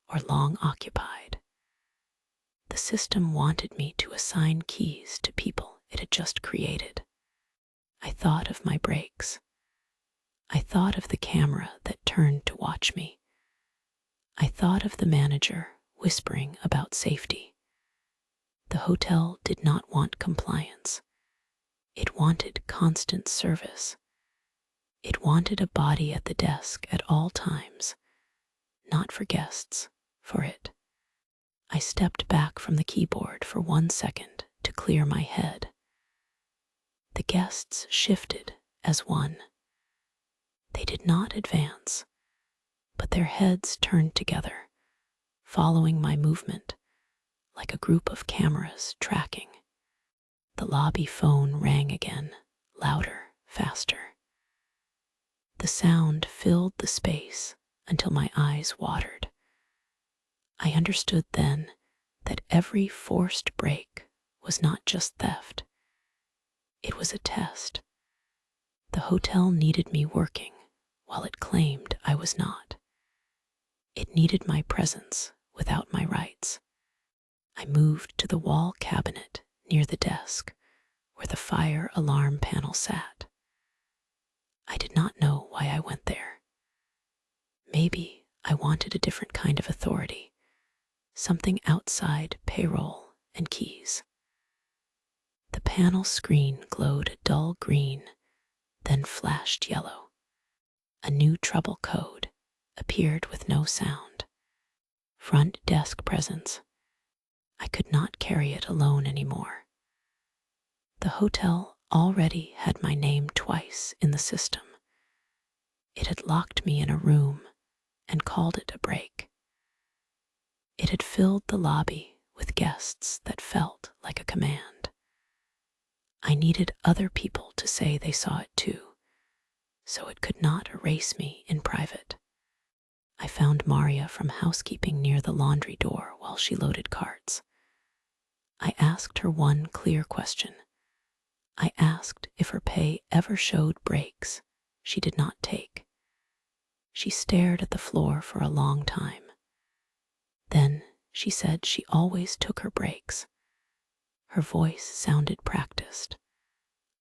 or long occupied. The system wanted me to assign keys to people it had just created. I thought of my breaks. I thought of the camera that turned to watch me. I thought of the manager whispering about safety. The hotel did not want compliance. It wanted constant service. It wanted a body at the desk at all times, not for guests, for it. I stepped back from the keyboard for 1 second to clear my head. The guests shifted as one. They did not advance, but their heads turned together, following my movement, like a group of cameras tracking. The lobby phone rang again, louder, faster. The sound filled the space until my eyes watered. I understood then that every forced break was not just theft. It was a test. The hotel needed me working while it claimed I was not. It needed my presence without my rights. I moved to the wall cabinet near the desk where the fire alarm panel sat. I did not know why I went there. Maybe I wanted a different kind of authority, something outside payroll and keys. The panel screen glowed a dull green, then flashed yellow. A new trouble code appeared with no sound. Front desk presence. I could not carry it alone anymore. The hotel already had my name twice in the system. It had locked me in a room and called it a break. It had filled the lobby with guests that felt like a command. I needed other people to say they saw it too, so it could not erase me in private. I found Maria from housekeeping near the laundry door while she loaded carts. I asked her one clear question. I asked if her pay ever showed breaks she did not take. She stared at the floor for a long time. Then she said she always took her breaks. Her voice sounded practiced.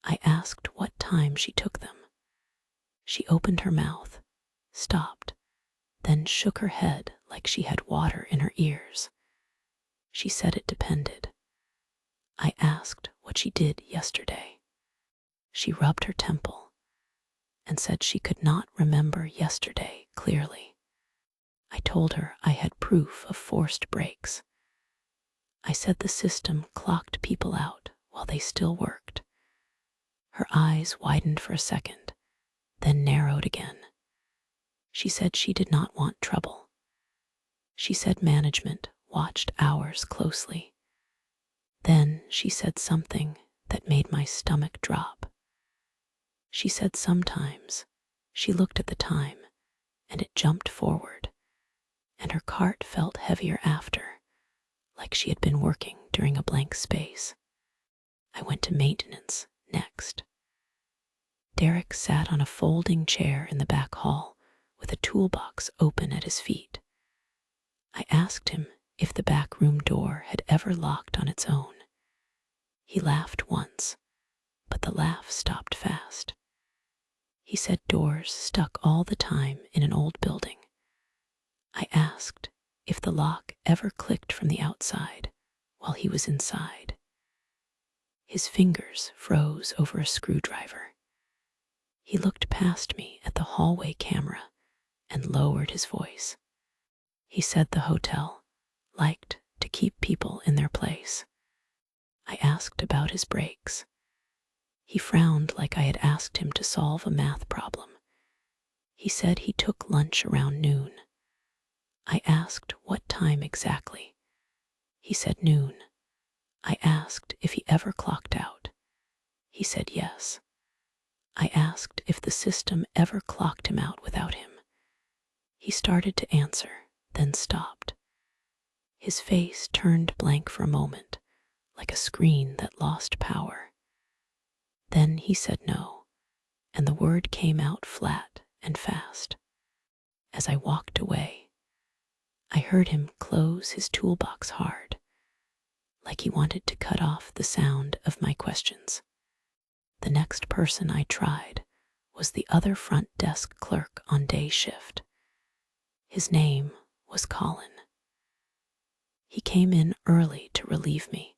I asked what time she took them. She opened her mouth, stopped, then shook her head like she had water in her ears. She said it depended. I asked what she did yesterday. She rubbed her temple and said she could not remember yesterday clearly. I told her I had proof of forced breaks. I said the system clocked people out while they still worked. Her eyes widened for a second, then narrowed again. She said she did not want trouble. She said management watched hours closely. Then she said something that made my stomach drop. She said sometimes she looked at the time and it jumped forward, and her cart felt heavier after, like she had been working during a blank space. I went to maintenance next. Derek sat on a folding chair in the back hall with a toolbox open at his feet. I asked him if the back room door had ever locked on its own. He laughed once, but the laugh stopped fast. He said doors stuck all the time in an old building. I asked if the lock ever clicked from the outside while he was inside. His fingers froze over a screwdriver. He looked past me at the hallway camera and lowered his voice. He said the hotel liked to keep people in their place. I asked about his breaks. He frowned like I had asked him to solve a math problem. He said he took lunch around noon. I asked what time exactly. He said noon. I asked if he ever clocked out. He said yes. I asked if the system ever clocked him out without him. He started to answer, then stopped. His face turned blank for a moment, like a screen that lost power. Then he said no, and the word came out flat and fast. As I walked away, I heard him close his toolbox hard, like he wanted to cut off the sound of my questions. The next person I tried was the other front desk clerk on day shift. His name was Colin. He came in early to relieve me,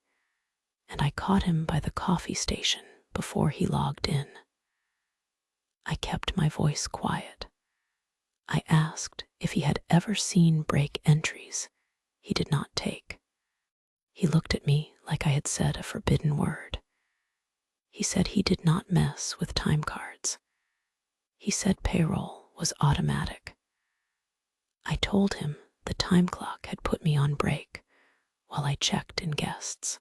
and I caught him by the coffee station before he logged in. I kept my voice quiet. I asked if he had ever seen break entries he did not take. He looked at me like I had said a forbidden word. He said he did not mess with time cards. He said payroll was automatic. I told him the time clock had put me on break while I checked in guests.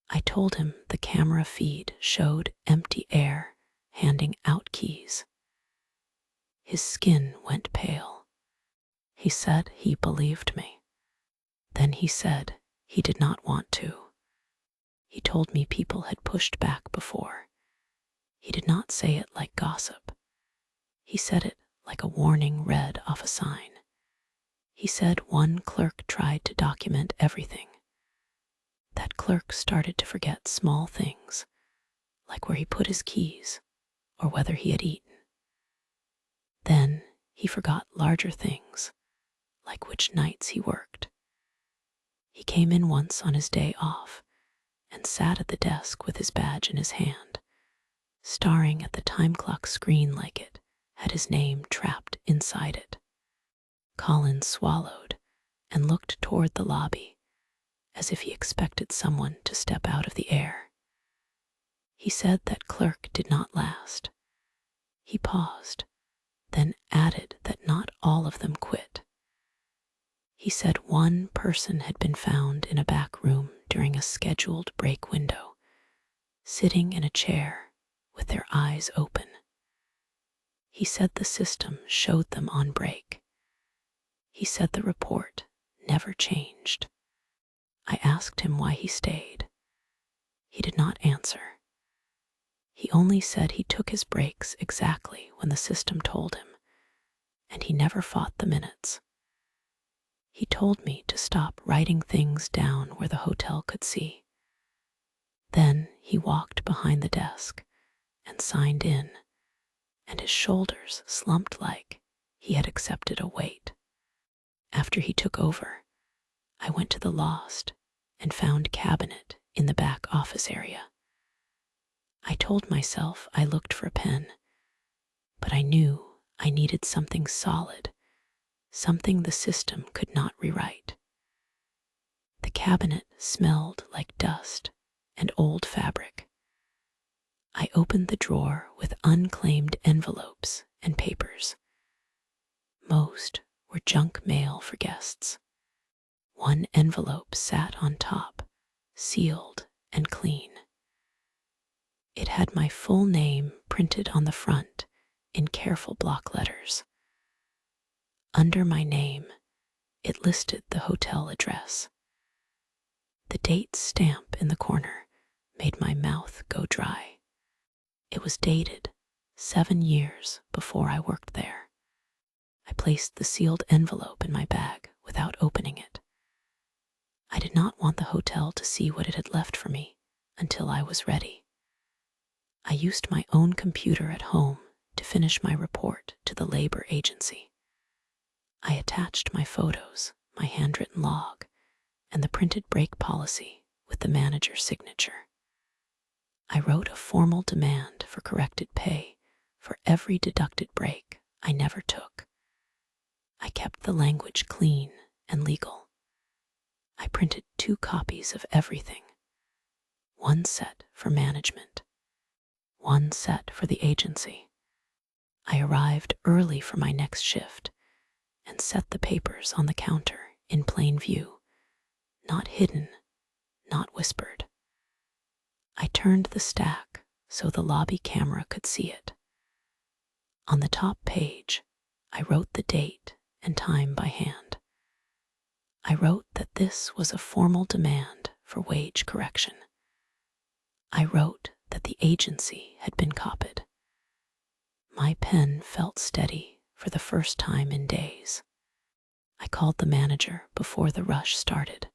I told him the camera feed showed empty air handing out keys. His skin went pale. He said he believed me. Then he said he did not want to. He told me people had pushed back before. He did not say it like gossip. He said it like a warning read off a sign. He said one clerk tried to document everything. That clerk started to forget small things, like where he put his keys or whether he had eaten. Then he forgot larger things, like which nights he worked. He came in once on his day off and sat at the desk with his badge in his hand, staring at the time clock screen like it had his name trapped inside it. Colin swallowed and looked toward the lobby, as if he expected someone to step out of the air. He said that clerk did not last. He paused, then added that not all of them quit. He said one person had been found in a back room during a scheduled break window, sitting in a chair with their eyes open. He said the system showed them on break. He said the report never changed. I asked him why he stayed. He did not answer. He only said he took his breaks exactly when the system told him, and he never fought the minutes. He told me to stop writing things down where the hotel could see. Then he walked behind the desk and signed in, and his shoulders slumped like he had accepted a weight. After he took over, I went to the lost and found cabinet in the back office area. I told myself I looked for a pen, but I knew I needed something solid, something the system could not rewrite. The cabinet smelled like dust and old fabric. I opened the drawer with unclaimed envelopes and papers. Most were junk mail for guests. One envelope sat on top, sealed and clean. It had my full name printed on the front in careful block letters. Under my name, it listed the hotel address. The date stamp in the corner made my mouth go dry. It was dated 7 years before I worked there. I placed the sealed envelope in my bag without opening it. I did not want the hotel to see what it had left for me until I was ready. I used my own computer at home to finish my report to the labor agency. I attached my photos, my handwritten log, and the printed break policy with the manager's signature. I wrote a formal demand for corrected pay for every deducted break I never took. I kept the language clean and legal. I printed 2 copies of everything, one set for management, one set for the agency. I arrived early for my next shift and set the papers on the counter in plain view, not hidden, not whispered. I turned the stack so the lobby camera could see it. On the top page, I wrote the date and time by hand. I wrote that this was a formal demand for wage correction. I wrote that the agency had been copied. My pen felt steady for the first time in days. I called the manager before the rush started.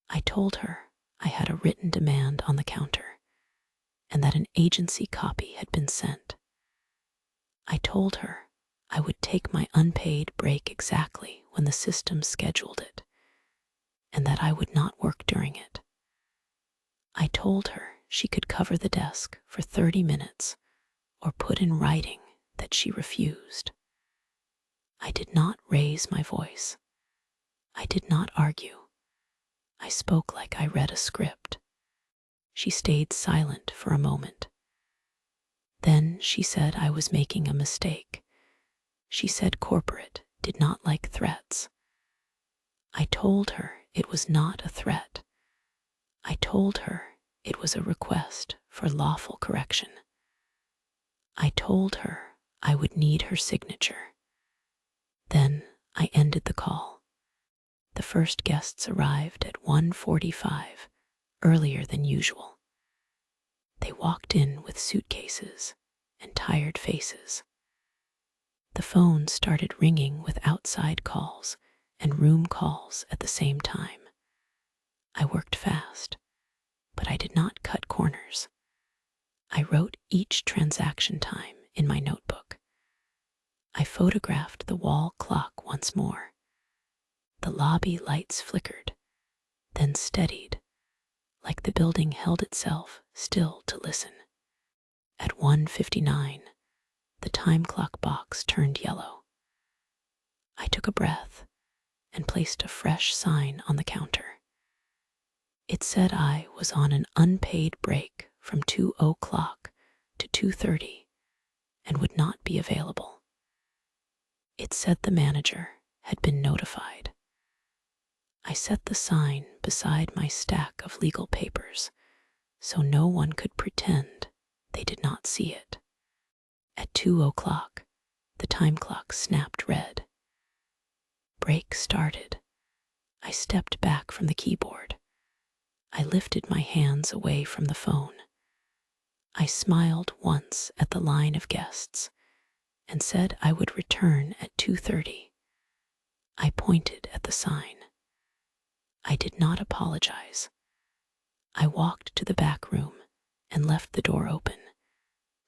I told her I had a written demand on the counter and that an agency copy had been sent. I told her I would take my unpaid break exactly when the system scheduled it and that I would not work during it. I told her she could cover the desk for 30 minutes or put in writing that she refused. I did not raise my voice. I did not argue. I spoke like I read a script. She stayed silent for a moment. Then she said I was making a mistake. She said corporate did not like threats. I told her it was not a threat. I told her it was a request for lawful correction. I told her I would need her signature. Then I ended the call. The first guests arrived at 1:45, earlier than usual. They walked in with suitcases and tired faces. The phone started ringing with outside calls and room calls at the same time. I worked fast, but I did not cut corners. I wrote each transaction time in my notebook. I photographed the wall clock once more. The lobby lights flickered, then steadied, like the building held itself still to listen. At 1:59, the time clock box turned yellow. I took a breath and placed a fresh sign on the counter. It said I was on an unpaid break from 2:00 to 2:30 and would not be available. It said the manager had been notified. I set the sign beside my stack of legal papers so no one could pretend they did not see it. At 2:00, the time clock snapped red. Break started. I stepped back from the keyboard. I lifted my hands away from the phone. I smiled once at the line of guests and said I would return at 2:30. I pointed at the sign. I did not apologize. I walked to the back room and left the door open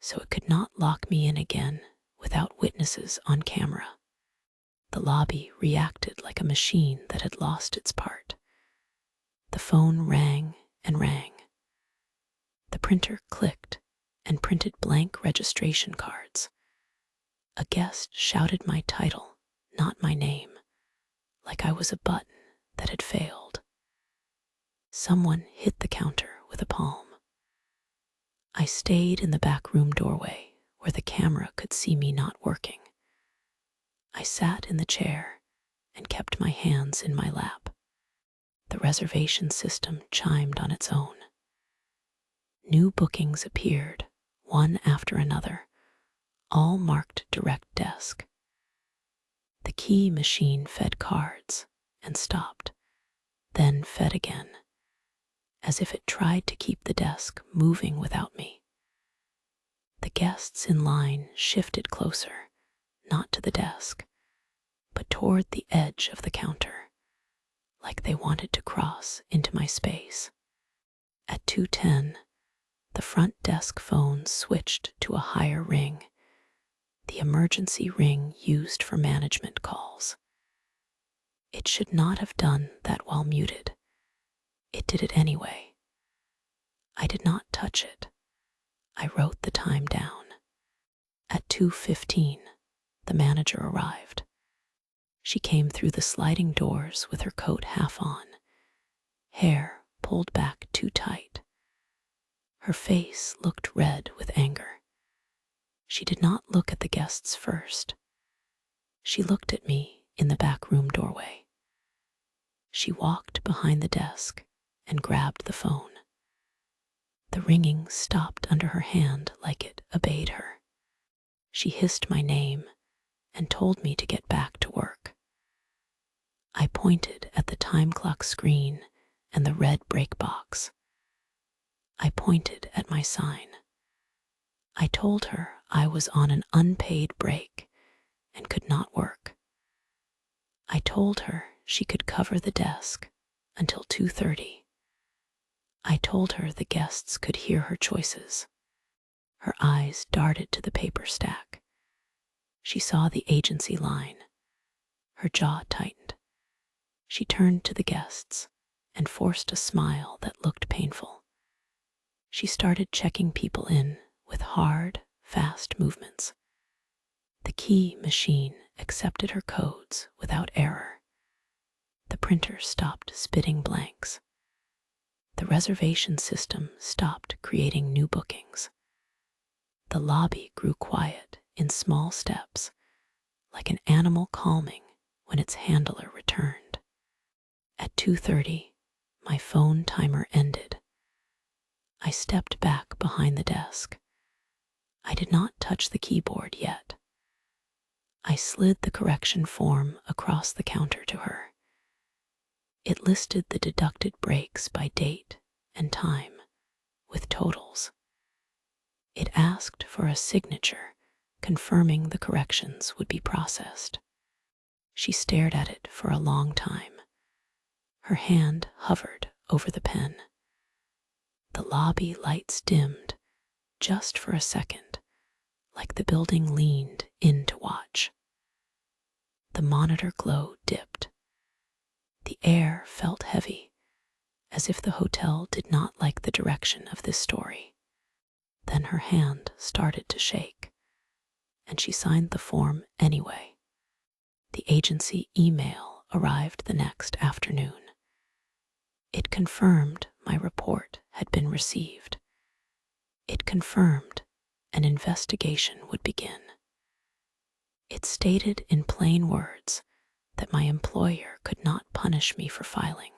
so it could not lock me in again without witnesses on camera. The lobby reacted like a machine that had lost its part. The phone rang and rang. The printer clicked and printed blank registration cards. A guest shouted my title, not my name, like I was a button that had failed. Someone hit the counter with a palm. I stayed in the back room doorway where the camera could see me not working. I sat in the chair and kept my hands in my lap. The reservation system chimed on its own. New bookings appeared, one after another, all marked direct desk. The key machine fed cards and stopped, then fed again, as if it tried to keep the desk moving without me. The guests in line shifted closer, not to the desk, but toward the edge of the counter, like they wanted to cross into my space. At 2:10, the front desk phone switched to a higher ring, the emergency ring used for management calls. It should not have done that while muted. It did it anyway. I did not touch it. I wrote the time down. At 2:15, the manager arrived. She came through the sliding doors with her coat half on, hair pulled back too tight. Her face looked red with anger. She did not look at the guests first. She looked at me in the back room doorway. She walked behind the desk and grabbed the phone. The ringing stopped under her hand like it obeyed her. She hissed my name and told me to get back to work. I pointed at the time clock screen and the red break box. I pointed at my sign. I told her I was on an unpaid break and could not work. I told her she could cover the desk until 2:30. I told her the guests could hear her choices. Her eyes darted to the paper stack. She saw the agency line. Her jaw tightened. She turned to the guests and forced a smile that looked painful. She started checking people in with hard, fast movements. The key machine accepted her codes without error. The printer stopped spitting blanks. The reservation system stopped creating new bookings. The lobby grew quiet in small steps, like an animal calming when its handler returned. At 2:30, my phone timer ended. I stepped back behind the desk. I did not touch the keyboard yet. I slid the correction form across the counter to her. It listed the deducted breaks by date and time, with totals. It asked for a signature confirming the corrections would be processed. She stared at it for a long time. Her hand hovered over the pen. The lobby lights dimmed just for a second, like the building leaned in to watch. The monitor glow dipped. The air felt heavy, as if the hotel did not like the direction of this story. Then her hand started to shake, and she signed the form anyway. The agency email arrived the next afternoon. It confirmed my report had been received. It confirmed an investigation would begin. It stated in plain words that my employer could not punish me for filing,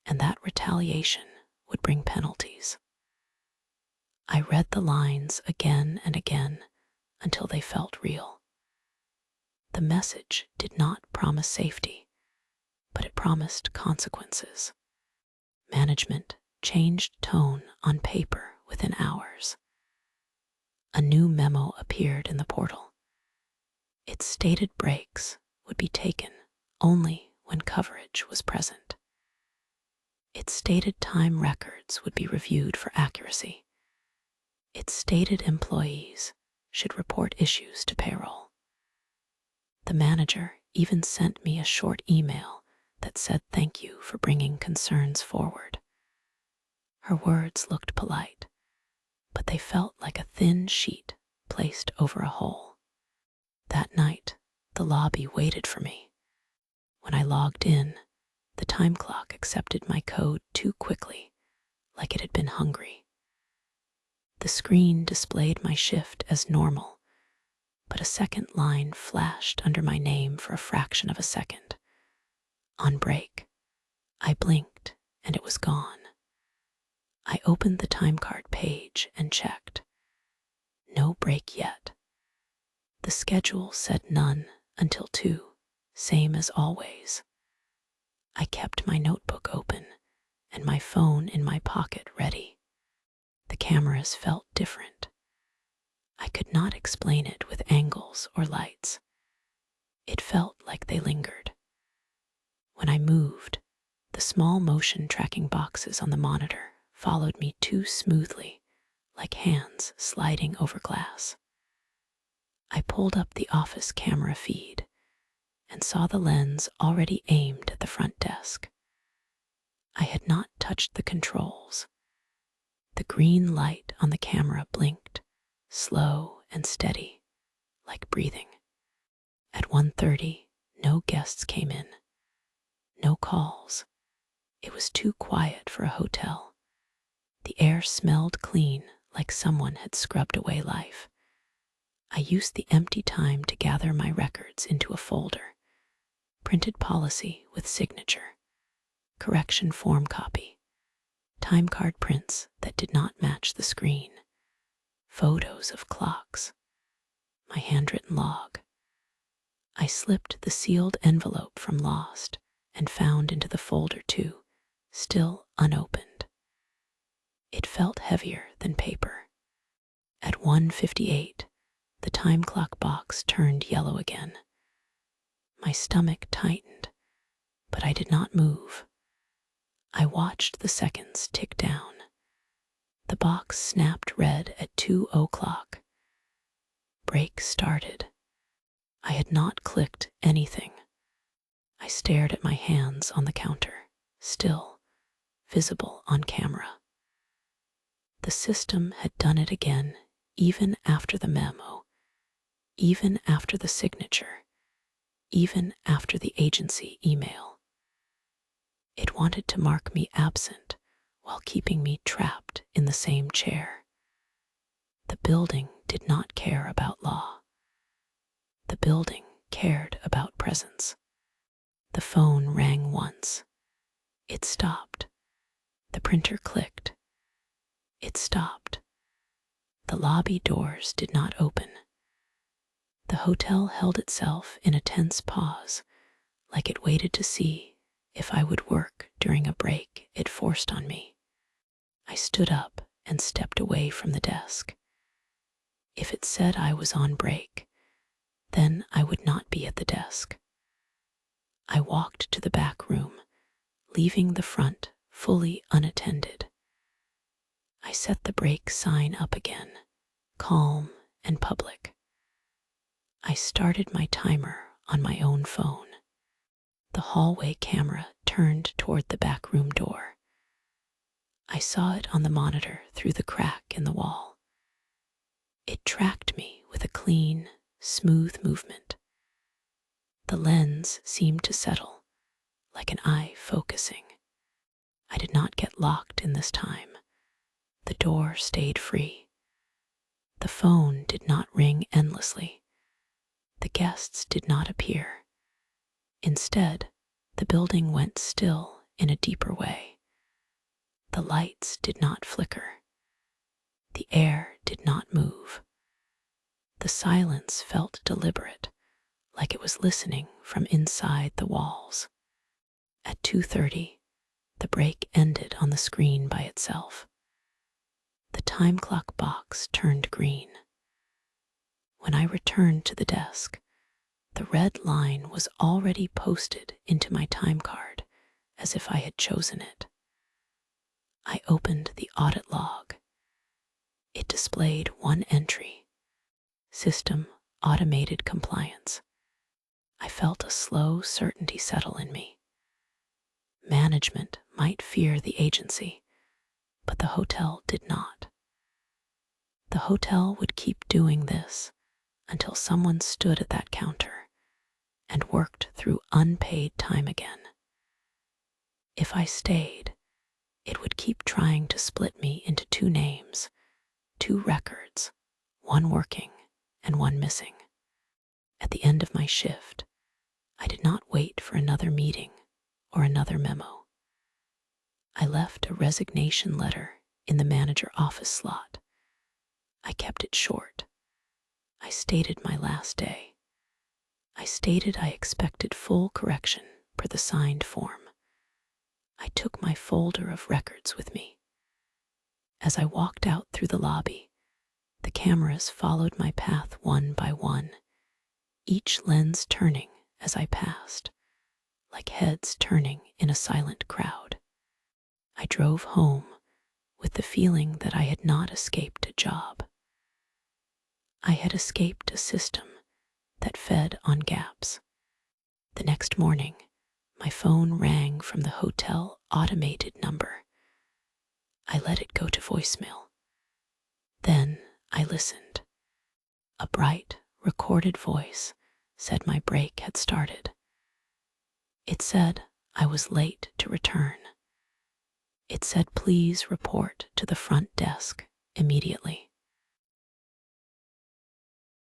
and that retaliation would bring penalties. I read the lines again and again until they felt real. The message did not promise safety, but it promised consequences. Management changed tone on paper within hours. A new memo appeared in the portal. It stated breaks would be taken only when coverage was present. It stated time records would be reviewed for accuracy. It stated employees should report issues to payroll. The manager even sent me a short email that said thank you for bringing concerns forward. Her words looked polite, but they felt like a thin sheet placed over a hole. That night, the lobby waited for me. When I logged in, the time clock accepted my code too quickly, like it had been hungry. The screen displayed my shift as normal, but a second line flashed under my name for a fraction of a second. On break, I blinked and it was gone. I opened the time card page and checked. No break yet. The schedule said none until 2, same as always. I kept my notebook open and my phone in my pocket ready. The cameras felt different. I could not explain it with angles or lights. It felt like they lingered. When I moved, the small motion tracking boxes on the monitor followed me too smoothly, like hands sliding over glass. I pulled up the office camera feed and saw the lens already aimed at the front desk. I had not touched the controls. The green light on the camera blinked, slow and steady, like breathing. At 1:30, no guests came in. No calls. It was too quiet for a hotel. The air smelled clean, like someone had scrubbed away life. I used the empty time to gather my records into a folder. Printed policy with signature. Correction form copy. time card prints that did not match the screen, photos of clocks, my handwritten log. I slipped the sealed envelope from Lost and found into the folder too, still unopened. It felt heavier than paper. At 1:58, the time clock box turned yellow again. My stomach tightened, but I did not move. I watched the seconds tick down. The box snapped red at 2:00. Break started. I had not clicked anything. I stared at my hands on the counter, still visible on camera. The system had done it again, even after the memo, even after the signature, even after the agency email. It wanted to mark me absent while keeping me trapped in the same chair. The building did not care about law. The building cared about presence. The phone rang once. It stopped. The printer clicked. It stopped. The lobby doors did not open. The hotel held itself in a tense pause, like it waited to see if I would work during a break it forced on me. I stood up and stepped away from the desk. If it said I was on break, then I would not be at the desk. I walked to the back room, leaving the front fully unattended. I set the break sign up again, calm and public. I started my timer on my own phone. The hallway camera turned toward the back room door. I saw it on the monitor through the crack in the wall. It tracked me with a clean, smooth movement. The lens seemed to settle, like an eye focusing. I did not get locked in this time. The door stayed free. The phone did not ring endlessly. The guests did not appear. Instead, the building went still in a deeper way. The lights did not flicker. The air did not move. The silence felt deliberate, like it was listening from inside the walls. At 2:30, the break ended on the screen by itself. The time clock box turned green. When I returned to the desk, the red line was already posted into my time card as if I had chosen it. I opened the audit log. It displayed one entry: System Automated Compliance. I felt a slow certainty settle in me. Management might fear the agency, but the hotel did not. The hotel would keep doing this until someone stood at that counter and worked through unpaid time again. If I stayed, it would keep trying to split me into two names, two records, one working and one missing. At the end of my shift, I did not wait for another meeting or another memo. I left a resignation letter in the manager office slot. I kept it short. I stated my last day. I stated I expected full correction per the signed form. I took my folder of records with me. As I walked out through the lobby, the cameras followed my path one by one, each lens turning as I passed, like heads turning in a silent crowd. I drove home with the feeling that I had not escaped a job. I had escaped a system that fed on gaps. The next morning, my phone rang from the hotel automated number. I let it go to voicemail. Then I listened. A bright, recorded voice said my break had started. It said I was late to return. It said please report to the front desk immediately.